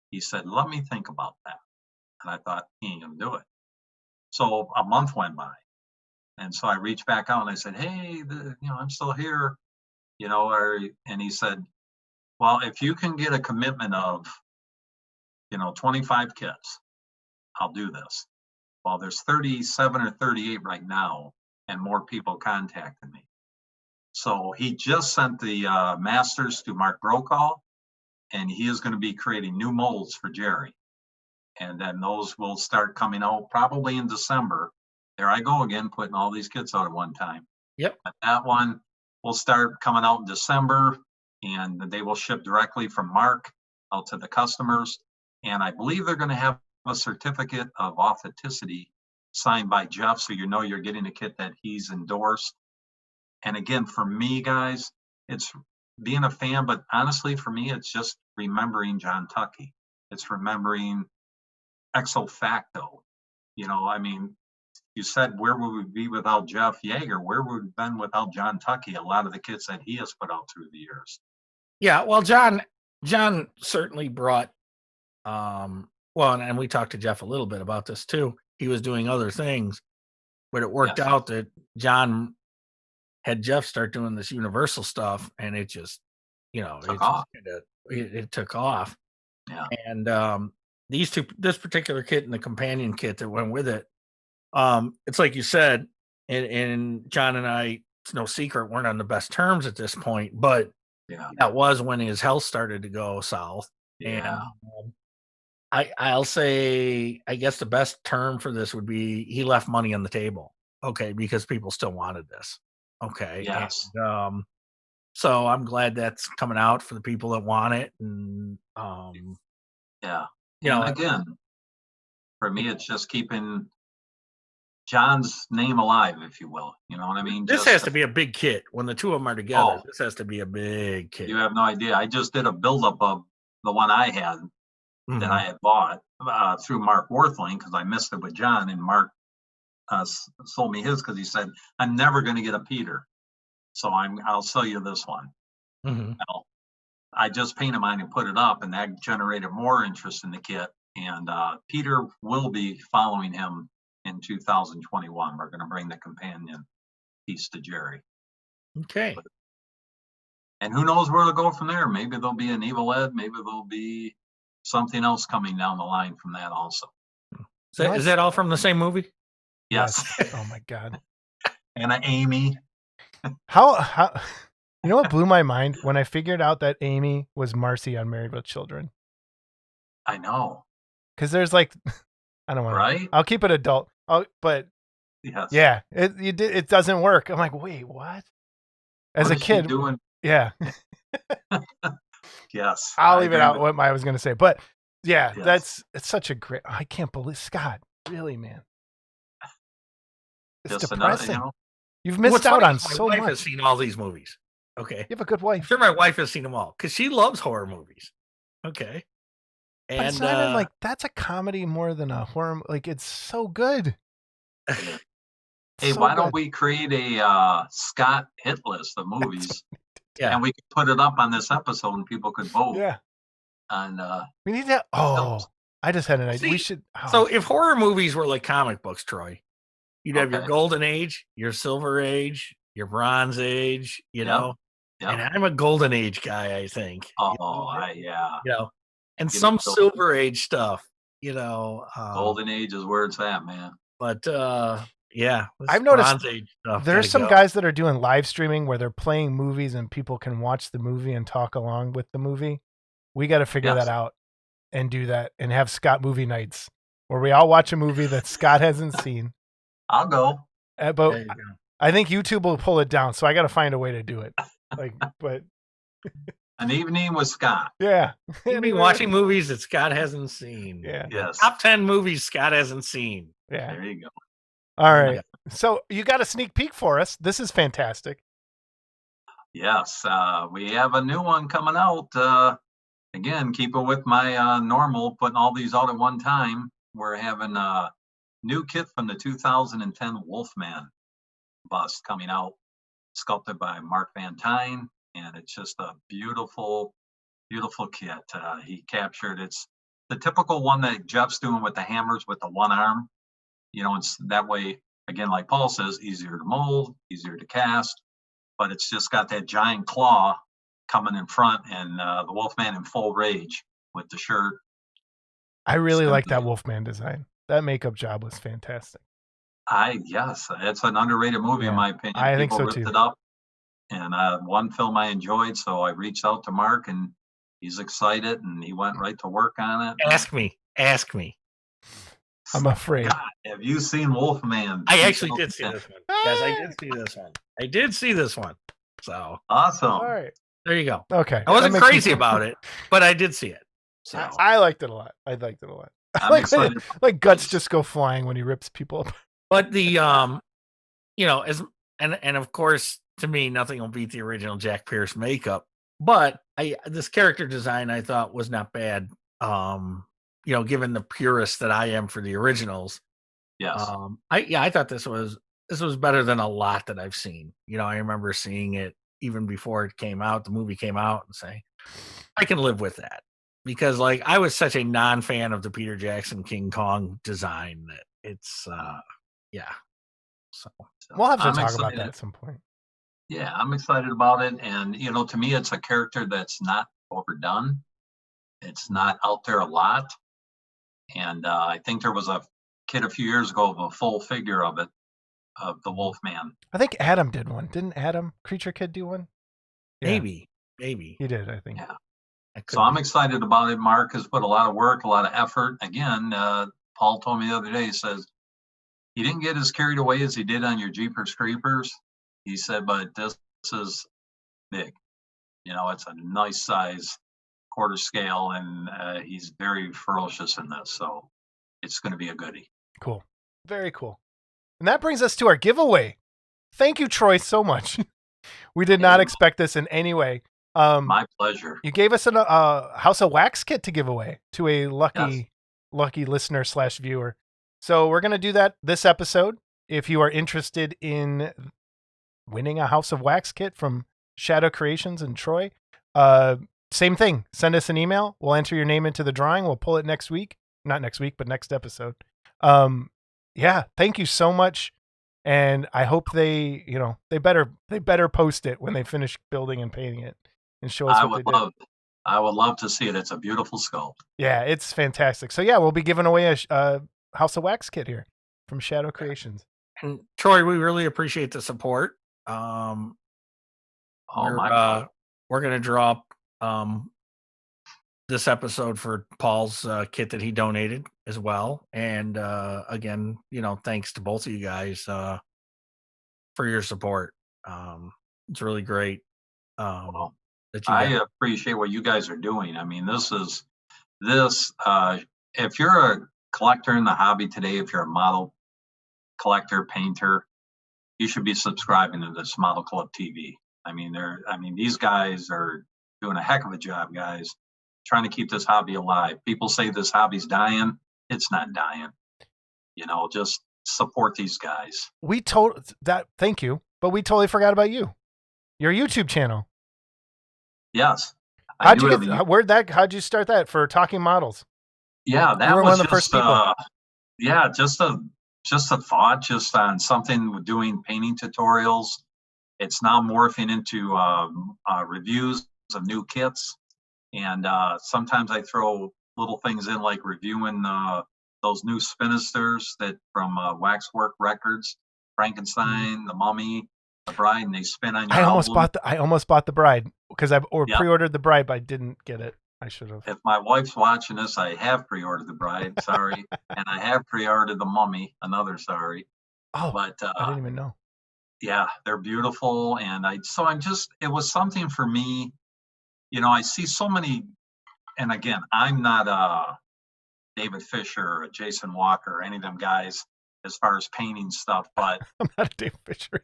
He said, let me think about that. And I thought, he ain't gonna do it. So a month went by. And so I reached back out and I said, hey, I'm still here, and he said, well, if you can get a commitment of, 25 kits, I'll do this. Well, there's 37 or 38 right now, and more people contacted me. So he just sent the masters to Mark Brokaw, and he is going to be creating new molds for Jerry. And then those will start coming out probably in December. There I go again, putting all these kits out at one time. Yep. But that one will start coming out in December, and they will ship directly from Mark out to the customers. And I believe they're going to have a certificate of authenticity signed by Jeff, so you're getting a kit that he's endorsed. And again, for me, guys, it's being a fan, but honestly, for me, it's just remembering John Tucky. It's remembering Exo Facto. You said, where would we be without Jeff Yeager? Where would we have been without John Tucky? A lot of the kits that he has put out through the years. Yeah, well, John certainly brought, and we talked to Jeff a little bit about this too. He was doing other things, but it worked out that John had Jeff start doing this Universal stuff, and it just, it took off. Yeah. And this particular kit and the companion kit that went with it, it's like you said, and John and I, it's no secret, weren't on the best terms at this point, but that was when his health started to go south. Yeah. And I'll say, I guess the best term for this would be he left money on the table. Okay, because people still wanted this. Okay. Yes. And, so I'm glad that's coming out for the people that want it. And again, for me, it's just keeping John's name alive, if you will. You know what I mean? This has to be a big kit. When the two of them are together, this has to be a big kit. You have no idea. I just did a buildup of the one I had that I had bought through Mark Worthling, because I missed it with John, and Mark sold me his because he said, I'm never going to get a Peter, so I'll sell you this one. Well, I just painted mine and put it up, and that generated more interest in the kit, and Peter will be following him in 2021. We're going to bring the companion piece to Jerry. Okay. And who knows where they'll go from there. Maybe there'll be an Evil Ed, maybe there'll be something else coming down the line from that also. Is that all from the same movie? Yes. Oh my God. And Amy. How you know what blew my mind? When I figured out that Amy was Marcy on Married with Children. I know. Because there's like, I don't want to. Right? I'll keep it adult. But yes. Yeah, it doesn't work. I'm like, wait, what? As what a kid, doing? Yeah. Yes. I'll leave it out what I was going to say. But yeah, yes. it's such a great, I can't believe, Scott, really, man. It's just depressing. You've missed out on so much. My wife has seen all these movies. Okay. You have a good wife. I'm sure my wife has seen them all because she loves horror movies. Okay. But it's not even like that's a comedy more than a horror. Like it's so good. Hey, So why don't good. we create a Scott hit list of movies, and we could put it up on this episode, and people could vote. Yeah. And We need that. Oh, I just had an idea. See, we should. Oh. So if horror movies were like comic books, Troy, you'd have your Golden Age, your Silver Age, your Bronze Age. You know, and I'm a Golden Age guy. I think. Yeah. You know, and some Silver Age stuff. You know, Golden Age is where it's at, man. But yeah, I've noticed Bronze Age stuff there's some guys that are doing live streaming where they're playing movies and people can watch the movie and talk along with the movie. We got to figure that out and do that and have Scott movie nights where we all watch a movie that Scott hasn't seen. I'll go. But I think YouTube will pull it down, so I got to find a way to do it. But an evening with Scott. Yeah. You'll be watching movies that Scott hasn't seen. Yeah. Yes. Top 10 movies Scott hasn't seen. Yeah. There you go. All right. So you got a sneak peek for us. This is fantastic. Yes. We have a new one coming out. Again, keeping with my normal, putting all these out at one time. We're having a new kit from the 2010 Wolfman bust coming out, sculpted by Mark Van Tine, and it's just a beautiful, beautiful kit. He captured it's the typical one that Jeff's doing with the hammers with the one arm. You know, it's that way, again, like Paul says, easier to mold, easier to cast, but it's just got that giant claw coming in front, and the Wolfman in full rage with the shirt. I really like that Wolfman design. That makeup job was fantastic. Yes, it's an underrated movie in my opinion. I think so ripped too. It up, and one film I enjoyed, so I reached out to Mark, and he's excited, and he went right to work on it. Ask me. I'm afraid. God, have you seen Wolfman? I actually did see this one. Yes, I did see this one. I did see this one. So awesome. All right. There you go. Okay. I wasn't crazy about it, but I did see it. So I liked it a lot. Like guts just go flying when he rips people up. But the you know, and of course, to me, nothing will beat the original Jack Pierce makeup. But this character design I thought was not bad. You know, given the purist that I am for the originals. Yes. I thought this was better than a lot that I've seen. You know, I remember seeing it even before it came out, the movie came out, and saying, I can live with that. Because like I was such a non-fan of the Peter Jackson King Kong design that it's yeah. So we'll have to talk about that at some point. Yeah, I'm excited about it. And you know, to me it's a character that's not overdone. It's not out there a lot. And I think there was a kit a few years ago of a full figure of it, of the Wolfman. I think Adam did one. Didn't Adam Creature Kid do one? Yeah. Maybe. He did, I think. Yeah. So I'm excited about it. Mark has put a lot of work, a lot of effort. Again, Paul told me the other day, he says, he didn't get as carried away as he did on your Jeepers Creepers. He said, but this is big. You know, it's a nice size quarter scale, and he's very ferocious in this. So it's going to be a goodie. Cool. Very cool. And that brings us to our giveaway. Thank you, Troy, so much. We did not expect this in any way. My pleasure. You gave us a House of Wax kit to give away to a lucky listener / viewer. So we're going to do that this episode. If you are interested in winning a House of Wax kit from Shadow Kreations and Troy, same thing. Send us an email. We'll enter your name into the drawing. We'll pull it next week. Not next week, but next episode. Yeah, thank you so much. And I hope they better post it when they finish building and painting it and show us what they did. I would love to see it. It's a beautiful sculpt. Yeah, it's fantastic. So yeah, we'll be giving away a House of Wax kit here from Shadow Kreations. And Troy, we really appreciate the support. We're going to draw this episode for Paul's kit that he donated as well. And again, you know, thanks to both of you guys for your support. It's really great. I appreciate what you guys are doing. I mean, if you're a collector in the hobby today, if you're a model collector, painter, you should be subscribing to this Model Club TV. I mean, these guys are doing a heck of a job, guys. trying to keep this hobby alive. People say this hobby's dying. It's not dying. Just support these guys. Thank you, but we totally forgot about you. Your YouTube channel. Yes. How'd you start that for Talking Models? Yeah, that was one of the first people. Just a thought, just on something doing painting tutorials. It's now morphing into reviews of new kits, and sometimes I throw little things in, like reviewing those new spinisters that from Waxwork Records, Frankenstein, the Mummy, the Bride, and they spin on your album. I almost bought the Bride because pre-ordered the Bride, but I didn't get it. I should have. If my wife's watching this, I have pre-ordered the Bride. Sorry, and I have pre-ordered the Mummy. Another sorry. Oh, but I didn't even know. Yeah, they're beautiful, and it was something for me. I see so many, and again, I'm not David Fisher or Jason Walker or any of them guys as far as painting stuff, but I'm not a David Fisher.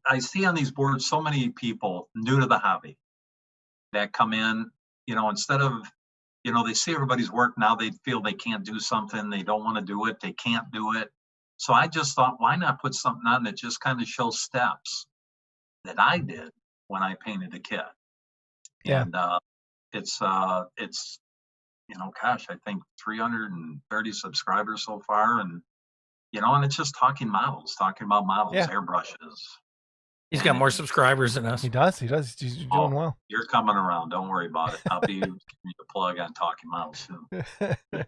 I see on these boards so many people new to the hobby that come in, instead of, they see everybody's work now, they feel they can't do something, they don't want to do it, they can't do it. So I just thought, why not put something on that just kind of shows steps that I did when I painted a kit. Yeah. And it's I think 330 subscribers so far, and and it's just talking about models, airbrushes. He's got more subscribers than us. He does. He's doing well. You're coming around. Don't worry about it. I'll be giving you a plug on Talking Models soon.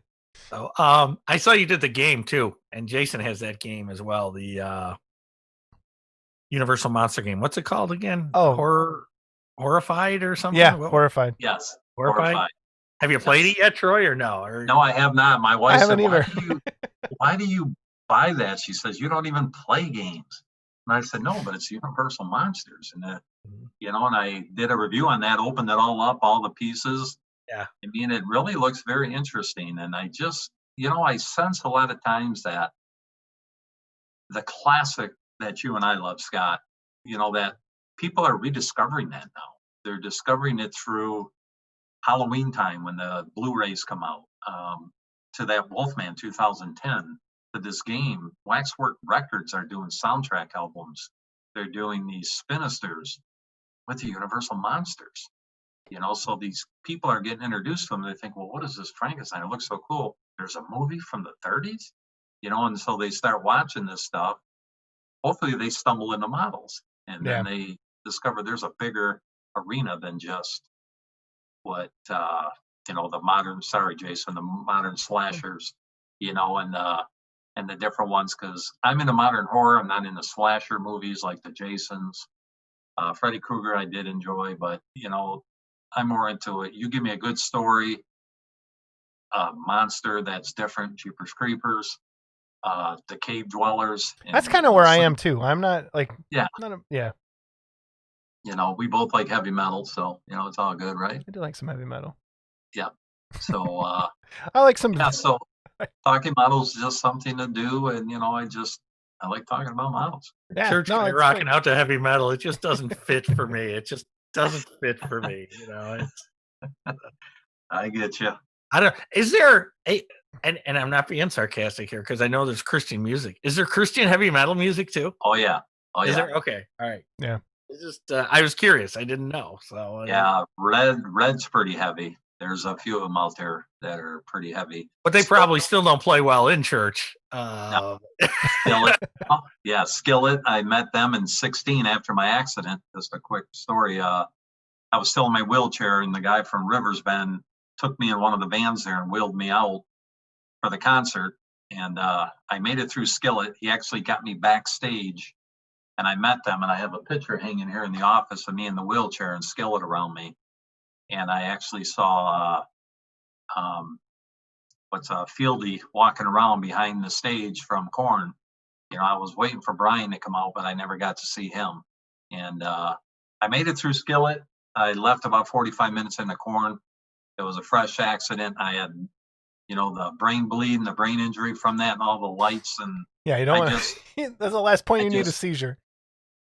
So, I saw you did the game too, and Jason has that game as well. The Universal Monster game. What's it called again? Oh, Horrified or something? Yeah, Horrified. Yes, Horrified. Have you played it yet, Troy, or no? No, I have not. My wife said, either. Why do you buy that? She says, you don't even play games. And I said, no, but it's Universal Monsters. And, and I did a review on that, opened it all up, all the pieces. Yeah. I mean, it really looks very interesting. And I just, I sense a lot of times that the classic that you and I love, Scott, that people are rediscovering that now. They're discovering it through Halloween time when the Blu-rays come out, to that Wolfman 2010, to this game. Waxwork Records are doing soundtrack albums. They're doing these spinisters with the Universal Monsters. So these people are getting introduced to them. They think, well, what is this Frankenstein? It looks so cool. There's a movie from the 30s, and so they start watching this stuff. Hopefully they stumble into models, and then they discover there's a bigger arena than just what, the modern, the modern slashers, and the different ones, because I'm into modern horror. I'm not into slasher movies like the Jasons. Freddy Krueger I did enjoy, but, I'm more into it. You give me a good story, a monster that's different, Jeepers Creepers, the cave dwellers. That's kind of where I am too. I'm not like, we both like heavy metal, so, it's all good, right? I do like some heavy metal. Yeah. So, I like some. Yeah, so talking models is just something to do. And, I like talking about models. Yeah, Church rocking out to heavy metal. It just doesn't fit for me. It just doesn't fit for me. I get you. Is there and I'm not being sarcastic here, because I know there's Christian music. Is there Christian heavy metal music too? Oh yeah. Is there? Okay. All right. Yeah. It's just I was curious. I didn't know. So yeah, Red's pretty heavy. There's a few of them out there that are pretty heavy. But they probably still don't play well in church. No. Skillet. Yeah, Skillet. I met them in 2016 after my accident. Just a quick story. I was still in my wheelchair, and the guy from Rivers Bend took me in one of the vans there and wheeled me out for the concert. And I made it through Skillet. He actually got me backstage, and I met them. And I have a picture hanging here in the office of me in the wheelchair and Skillet around me. And I actually saw Fieldy walking around behind the stage from Korn. I was waiting for Brian to come out, but I never got to see him. And I made it through Skillet. I left about 45 minutes into Korn. It was a fresh accident. I had, the brain bleed and the brain injury from that, and all the lights. And yeah, you don't want to. That's the last point you need a seizure.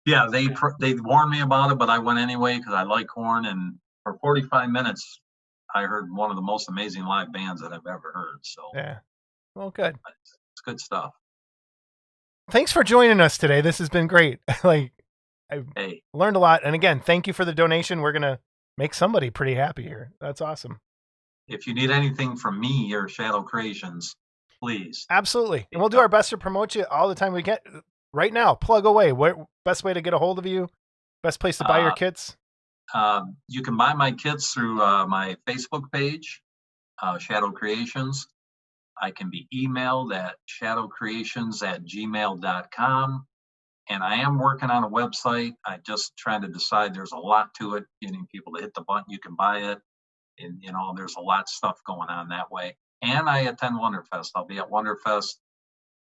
Yeah, they warned me about it, but I went anyway because I like Korn. And for 45 minutes, I heard one of the most amazing live bands that I've ever heard. So Yeah. Well, good. It's good stuff. Thanks for joining us today. This has been great. Like, I Hey, learned a lot. And again, thank you for the donation. We're going to make somebody pretty happy here. That's awesome. if you need anything from me or Shadow Kreations, please. Absolutely. And we'll do our best to promote you all the time we get. Right now, plug away. What best way to get a hold of you? Best place to buy your kits? You can buy my kits through my Facebook page, Shadow Kreations. I can be emailed at shadowcreations@gmail.com. And I am working on a website. I just trying to decide. There's a lot to it, getting people to hit the button. You can buy it. And, there's a lot of stuff going on that way. And I attend Wonderfest. I'll be at Wonderfest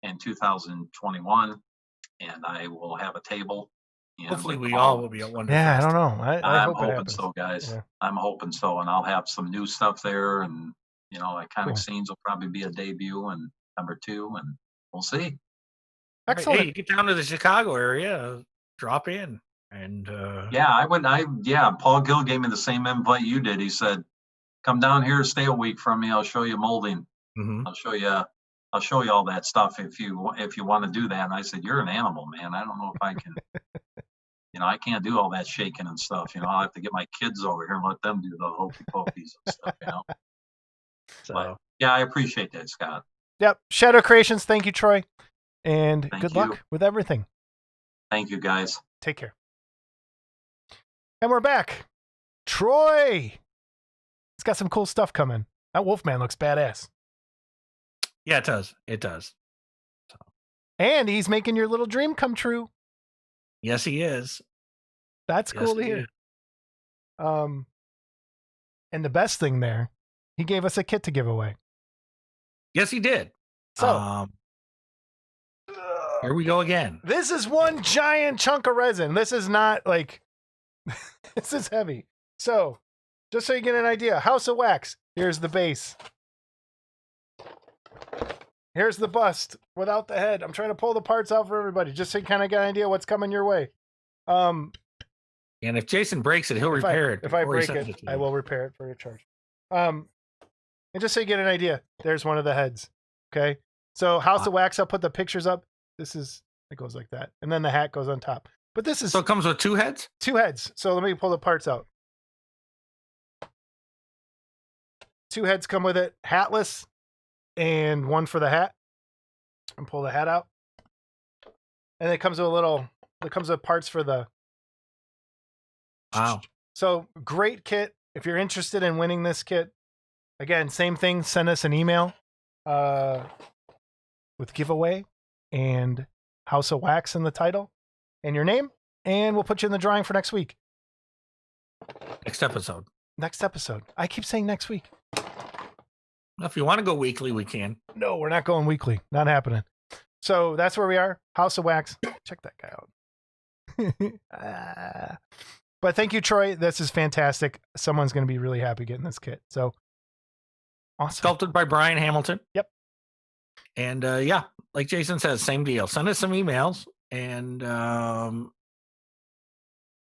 in 2021, and I will have a table. Hopefully we all will be at Wonderfest. Yeah, I don't know. I'm hoping so, guys. Yeah. I'm hoping so. And I'll have some new stuff there. And, Iconic Scenes will probably be a debut and number 2. And we'll see. Excellent. Hey, you get down to the Chicago area, drop in. And Paul Gill gave me the same invite you did. He said, come down here, stay a week from me. I'll show you molding. Mm-hmm. I'll show you all that stuff if you want to do that. And I said, you're an animal, man. I don't know if I can, I can't do all that shaking and stuff. I'll have to get my kids over here and let them do the hokey pokeys and stuff, So, but, yeah, I appreciate that, Scott. Yep. Shadow Kreations. Thank you, Troy. And good you. luck with everything. Thank you, guys. Take care. And we're back. Troy. It's got some cool stuff coming. That Wolfman looks badass. Yeah, it does. It does. So. And he's making your little dream come true. Yes, he is. That's cool to hear. And the best thing there, he gave us a kit to give away. Yes, he did. So here we go again. This is one giant chunk of resin. This is not like this is heavy. So just so you get an idea, House of Wax. Here's the base. Here's the bust without the head. I'm trying to pull the parts out for everybody, just so you kind of get an idea what's coming your way. And if Jason breaks it, he'll repair it. If I break it, I will repair it for your charge. And just so you get an idea, there's one of the heads. Okay. So House of Wax, I'll put the pictures up. It goes like that. And then the hat goes on top. But this is... So it comes with 2 heads? 2 heads. So let me pull the parts out. 2 heads come with it. Hatless. And 1 for the hat. And pull the hat out. And it comes with parts for the... Wow. So great kit. If you're interested in winning this kit, again, same thing. Send us an email with giveaway and House of Wax in the title and your name, and we'll put you in the drawing for next week. Next episode. I keep saying next week. If you want to go weekly, we can. No, we're not going weekly. Not happening. So that's where we are. House of Wax. Check that guy out. But thank you, Troy. This is fantastic. Someone's going to be really happy getting this kit. So awesome. Sculpted by Brian Hamilton. Yep. And like Jason says, same deal. Send us some emails and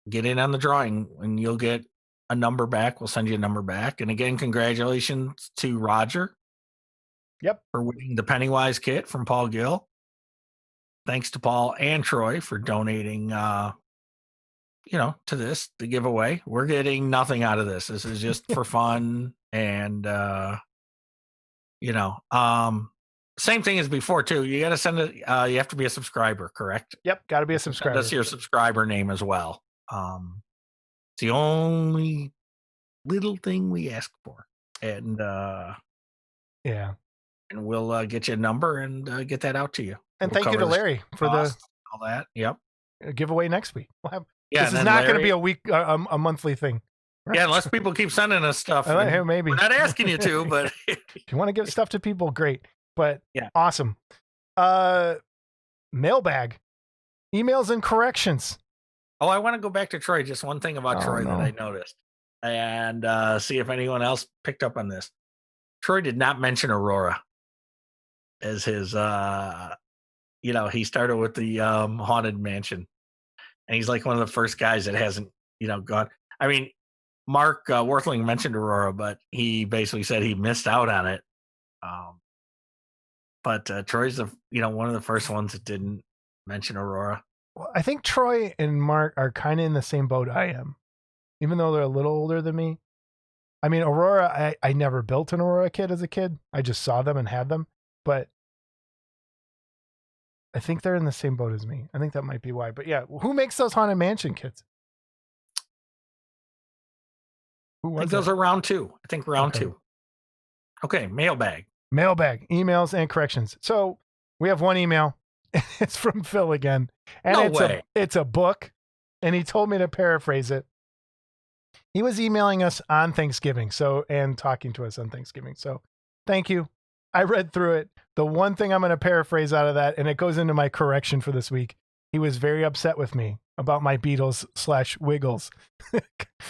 get in on the drawing, and you'll get a number back. We'll send you a number back. And again, congratulations to Roger. Yep. For winning the Pennywise kit from Paul Gill. Thanks to Paul and Troy for donating to the giveaway. We're getting nothing out of this. This is just for fun. And same thing as before too. You got to send it. You have to be a subscriber, correct? Yep. Got to be a subscriber. That's your subscriber name as well. It's the only little thing we ask for. And yeah. And we'll get you a number and get that out to you. And thank you to Larry for all that. Yep. Giveaway next week. We'll have. Yeah, this is not going to be a week, a monthly thing. Yeah, unless people keep sending us stuff. Maybe. We're not asking you to, but if you want to give stuff to people, great. But yeah, awesome. Mailbag, emails and corrections. Oh, I want to go back to Troy. Just one thing about Troy that I noticed, and see if anyone else picked up on this. Troy did not mention Aurora as his. He started with the Haunted Mansion, and he's like one of the first guys that hasn't, gone. I mean, Mark Worthling mentioned Aurora, but he basically said he missed out on it. But Troy's one of the first ones that didn't mention Aurora. Well, I think Troy and Mark are kind of in the same boat I am, even though they're a little older than me. I mean, Aurora, I never built an Aurora kit as a kid. I just saw them and had them. But I think they're in the same boat as me. I think that might be why. But yeah, who makes those Haunted Mansion kits? Who was I think those are round 2. I think round 2. Okay, mailbag. Mailbag, emails, and corrections. So we have one email. It's from Phil again. And No way. It's a book. And he told me to paraphrase it. He was emailing us on Thanksgiving, and talking to us on Thanksgiving. So thank you. I read through it. The one thing I'm going to paraphrase out of that, and it goes into my correction for this week. He was very upset with me about my Beatles/Wiggles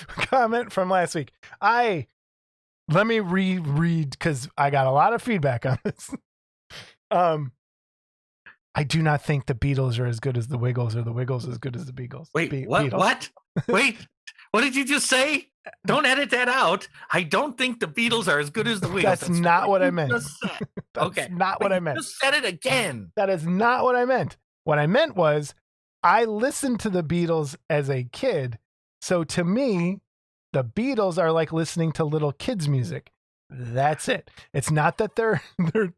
comment from last week. Let me reread because I got a lot of feedback on this. I do not think the Beatles are as good as the Wiggles or the Wiggles as good as the Beagles. Wait, what? Wait, what did you just say? Don't edit that out. I don't think the Beatles are as good as the Wiggles. That's not what I meant. Okay. Not what I meant. You just said it again. That is not what I meant. What I meant was I listened to the Beatles as a kid. So to me, the Beatles are like listening to little kids' music. That's it. It's not that their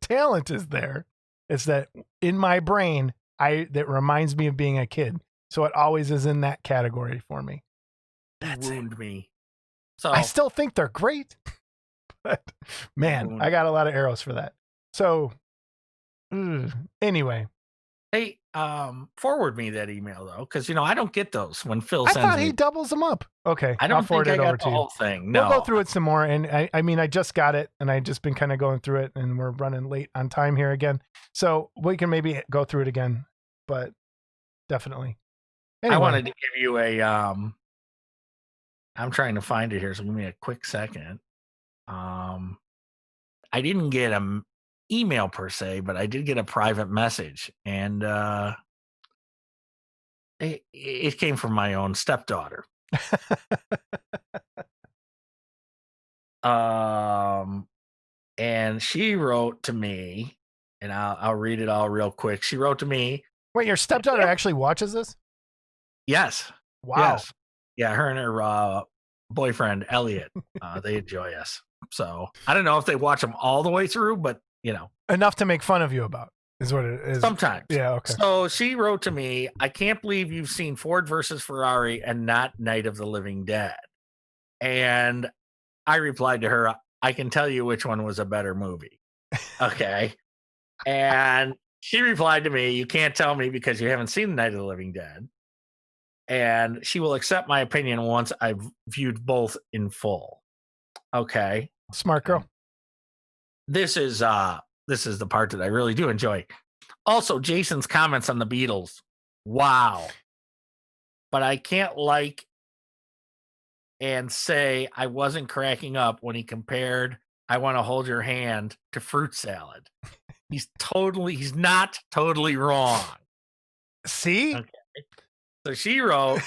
talent is there. It's that in my brain, that reminds me of being a kid. So it always is in that category for me. That's ruined me. So I still think they're great. But man, I got a lot of arrows for that. So anyway. Hey, forward me that email though, because I don't get those when Phil sends me. I thought he doubles them up. Okay, I don't I'll forward think it I over got to the you. whole thing. No, we'll go through it some more, and I just got it, and I just been kind of going through it, and we're running late on time here again, so we can maybe go through it again, but definitely. Anyway. I wanted to give you a. I'm trying to find it here, so give me a quick second. I didn't get an email per se, but I did get a private message, and it came from my own stepdaughter. And she wrote to me, and I'll read it all real quick. She wrote to me. Wait, your stepdaughter actually watches this? Yes. Wow. Yes. Yeah, her and her boyfriend Elliot, they enjoy us. So I don't know if they watch them all the way through, but enough to make fun of you about is what it is. Sometimes. Yeah. Okay. So she wrote to me, I can't believe you've seen Ford versus Ferrari and not Night of the Living Dead. And I replied to her, I can tell you which one was a better movie. Okay. And she replied to me, you can't tell me because you haven't seen Night of the Living Dead. And she will accept my opinion once I've viewed both in full. Okay. Smart girl. This is the part that I really do enjoy. Also, Jason's comments on the Beatles. Wow. But I can't and say I wasn't cracking up when he compared I Want to Hold Your Hand to fruit salad. He's not totally wrong. See? Okay. So she wrote,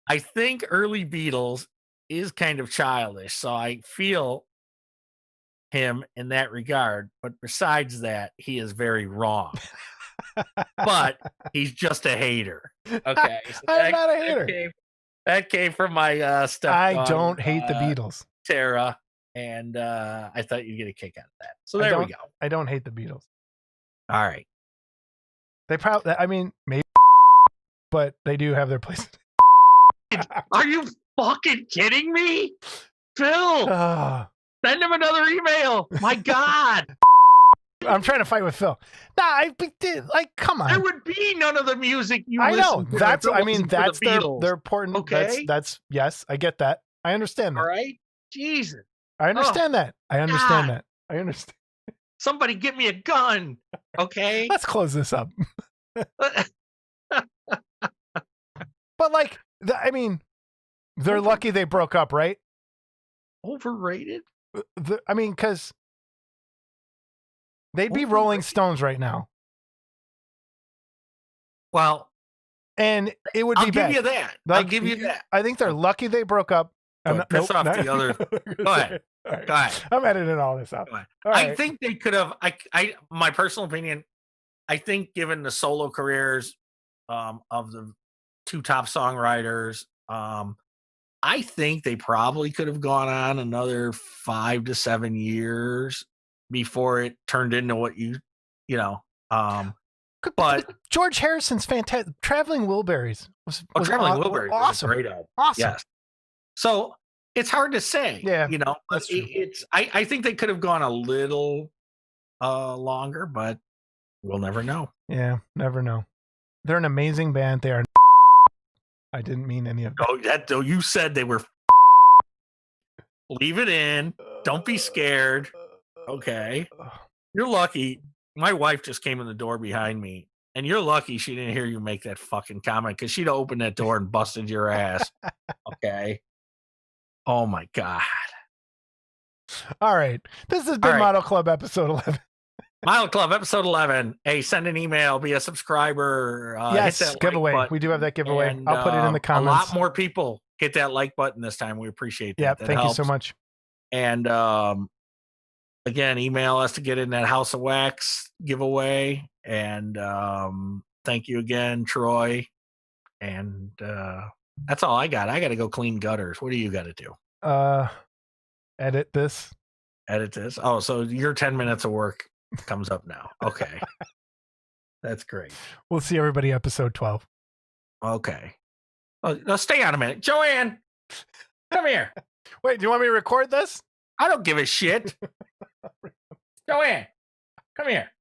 I think early Beatles is kind of childish, so I feel him in that regard. But besides that, he is very wrong. But he's just a hater. Okay. So I'm not a hater. That came from my stepdaughter. I don't hate the Beatles. Tara. And I thought you'd get a kick out of that. So there we go. I don't hate the Beatles. All right. They probably, maybe, but they do have their place. Are you fucking kidding me? Phil, send him another email. My God. I'm trying to fight with Phil. Nah, come on. There would be none of the music you I know. listen to. That's the their important. Okay. That's yes, I get that. I understand that. All right. Jesus. I understand that. I understand that. I understand. Somebody get me a gun. Okay. Let's close this up. But they're lucky they broke up, right? Overrated? Because they'd be Rolling Stones right now. Well, and it would be bad. I'll give you that. I'll give you that. I think they're lucky they broke up. Piss off the other. Go ahead. Right. Go ahead. I'm editing all this out. I think they could have. My personal opinion. I think, given the solo careers of the two top songwriters, I think they probably could have gone on another 5 to 7 years before it turned into what But George Harrison's fantastic. Traveling Wilburys was Traveling Wilburys awesome. Was a great album. Awesome. Yes. So it's hard to say. Yeah, But I think they could have gone a little longer, but we'll never know. Yeah, never know. They're an amazing band. They are. I didn't mean any of that. Oh, you said they were. Leave it in. Don't be scared. Okay. You're lucky. My wife just came in the door behind me, and you're lucky she didn't hear you make that fucking comment, because she'd have opened that door and busted your ass. Okay. Oh my God. All right. This has been Model Club episode 11. Model Club episode 11. Hey, send an email, be a subscriber. Yes, hit that giveaway. Like button, we do have that giveaway. and, I'll put it in the comments. A lot more people hit that like button this time. We appreciate that. Yeah, that thank helps. you so much. And again, email us to get in that House of Wax giveaway. And thank you again, Troy. And that's all I got. I got to go clean gutters. What do you got to do? Edit this. Edit this. Oh, so your 10 minutes of work comes up now. Okay. That's great. We'll see everybody episode 12. Okay. Now stay on a minute. Joanne, come here. Wait, do you want me to record this? I don't give a shit. Joanne, come here.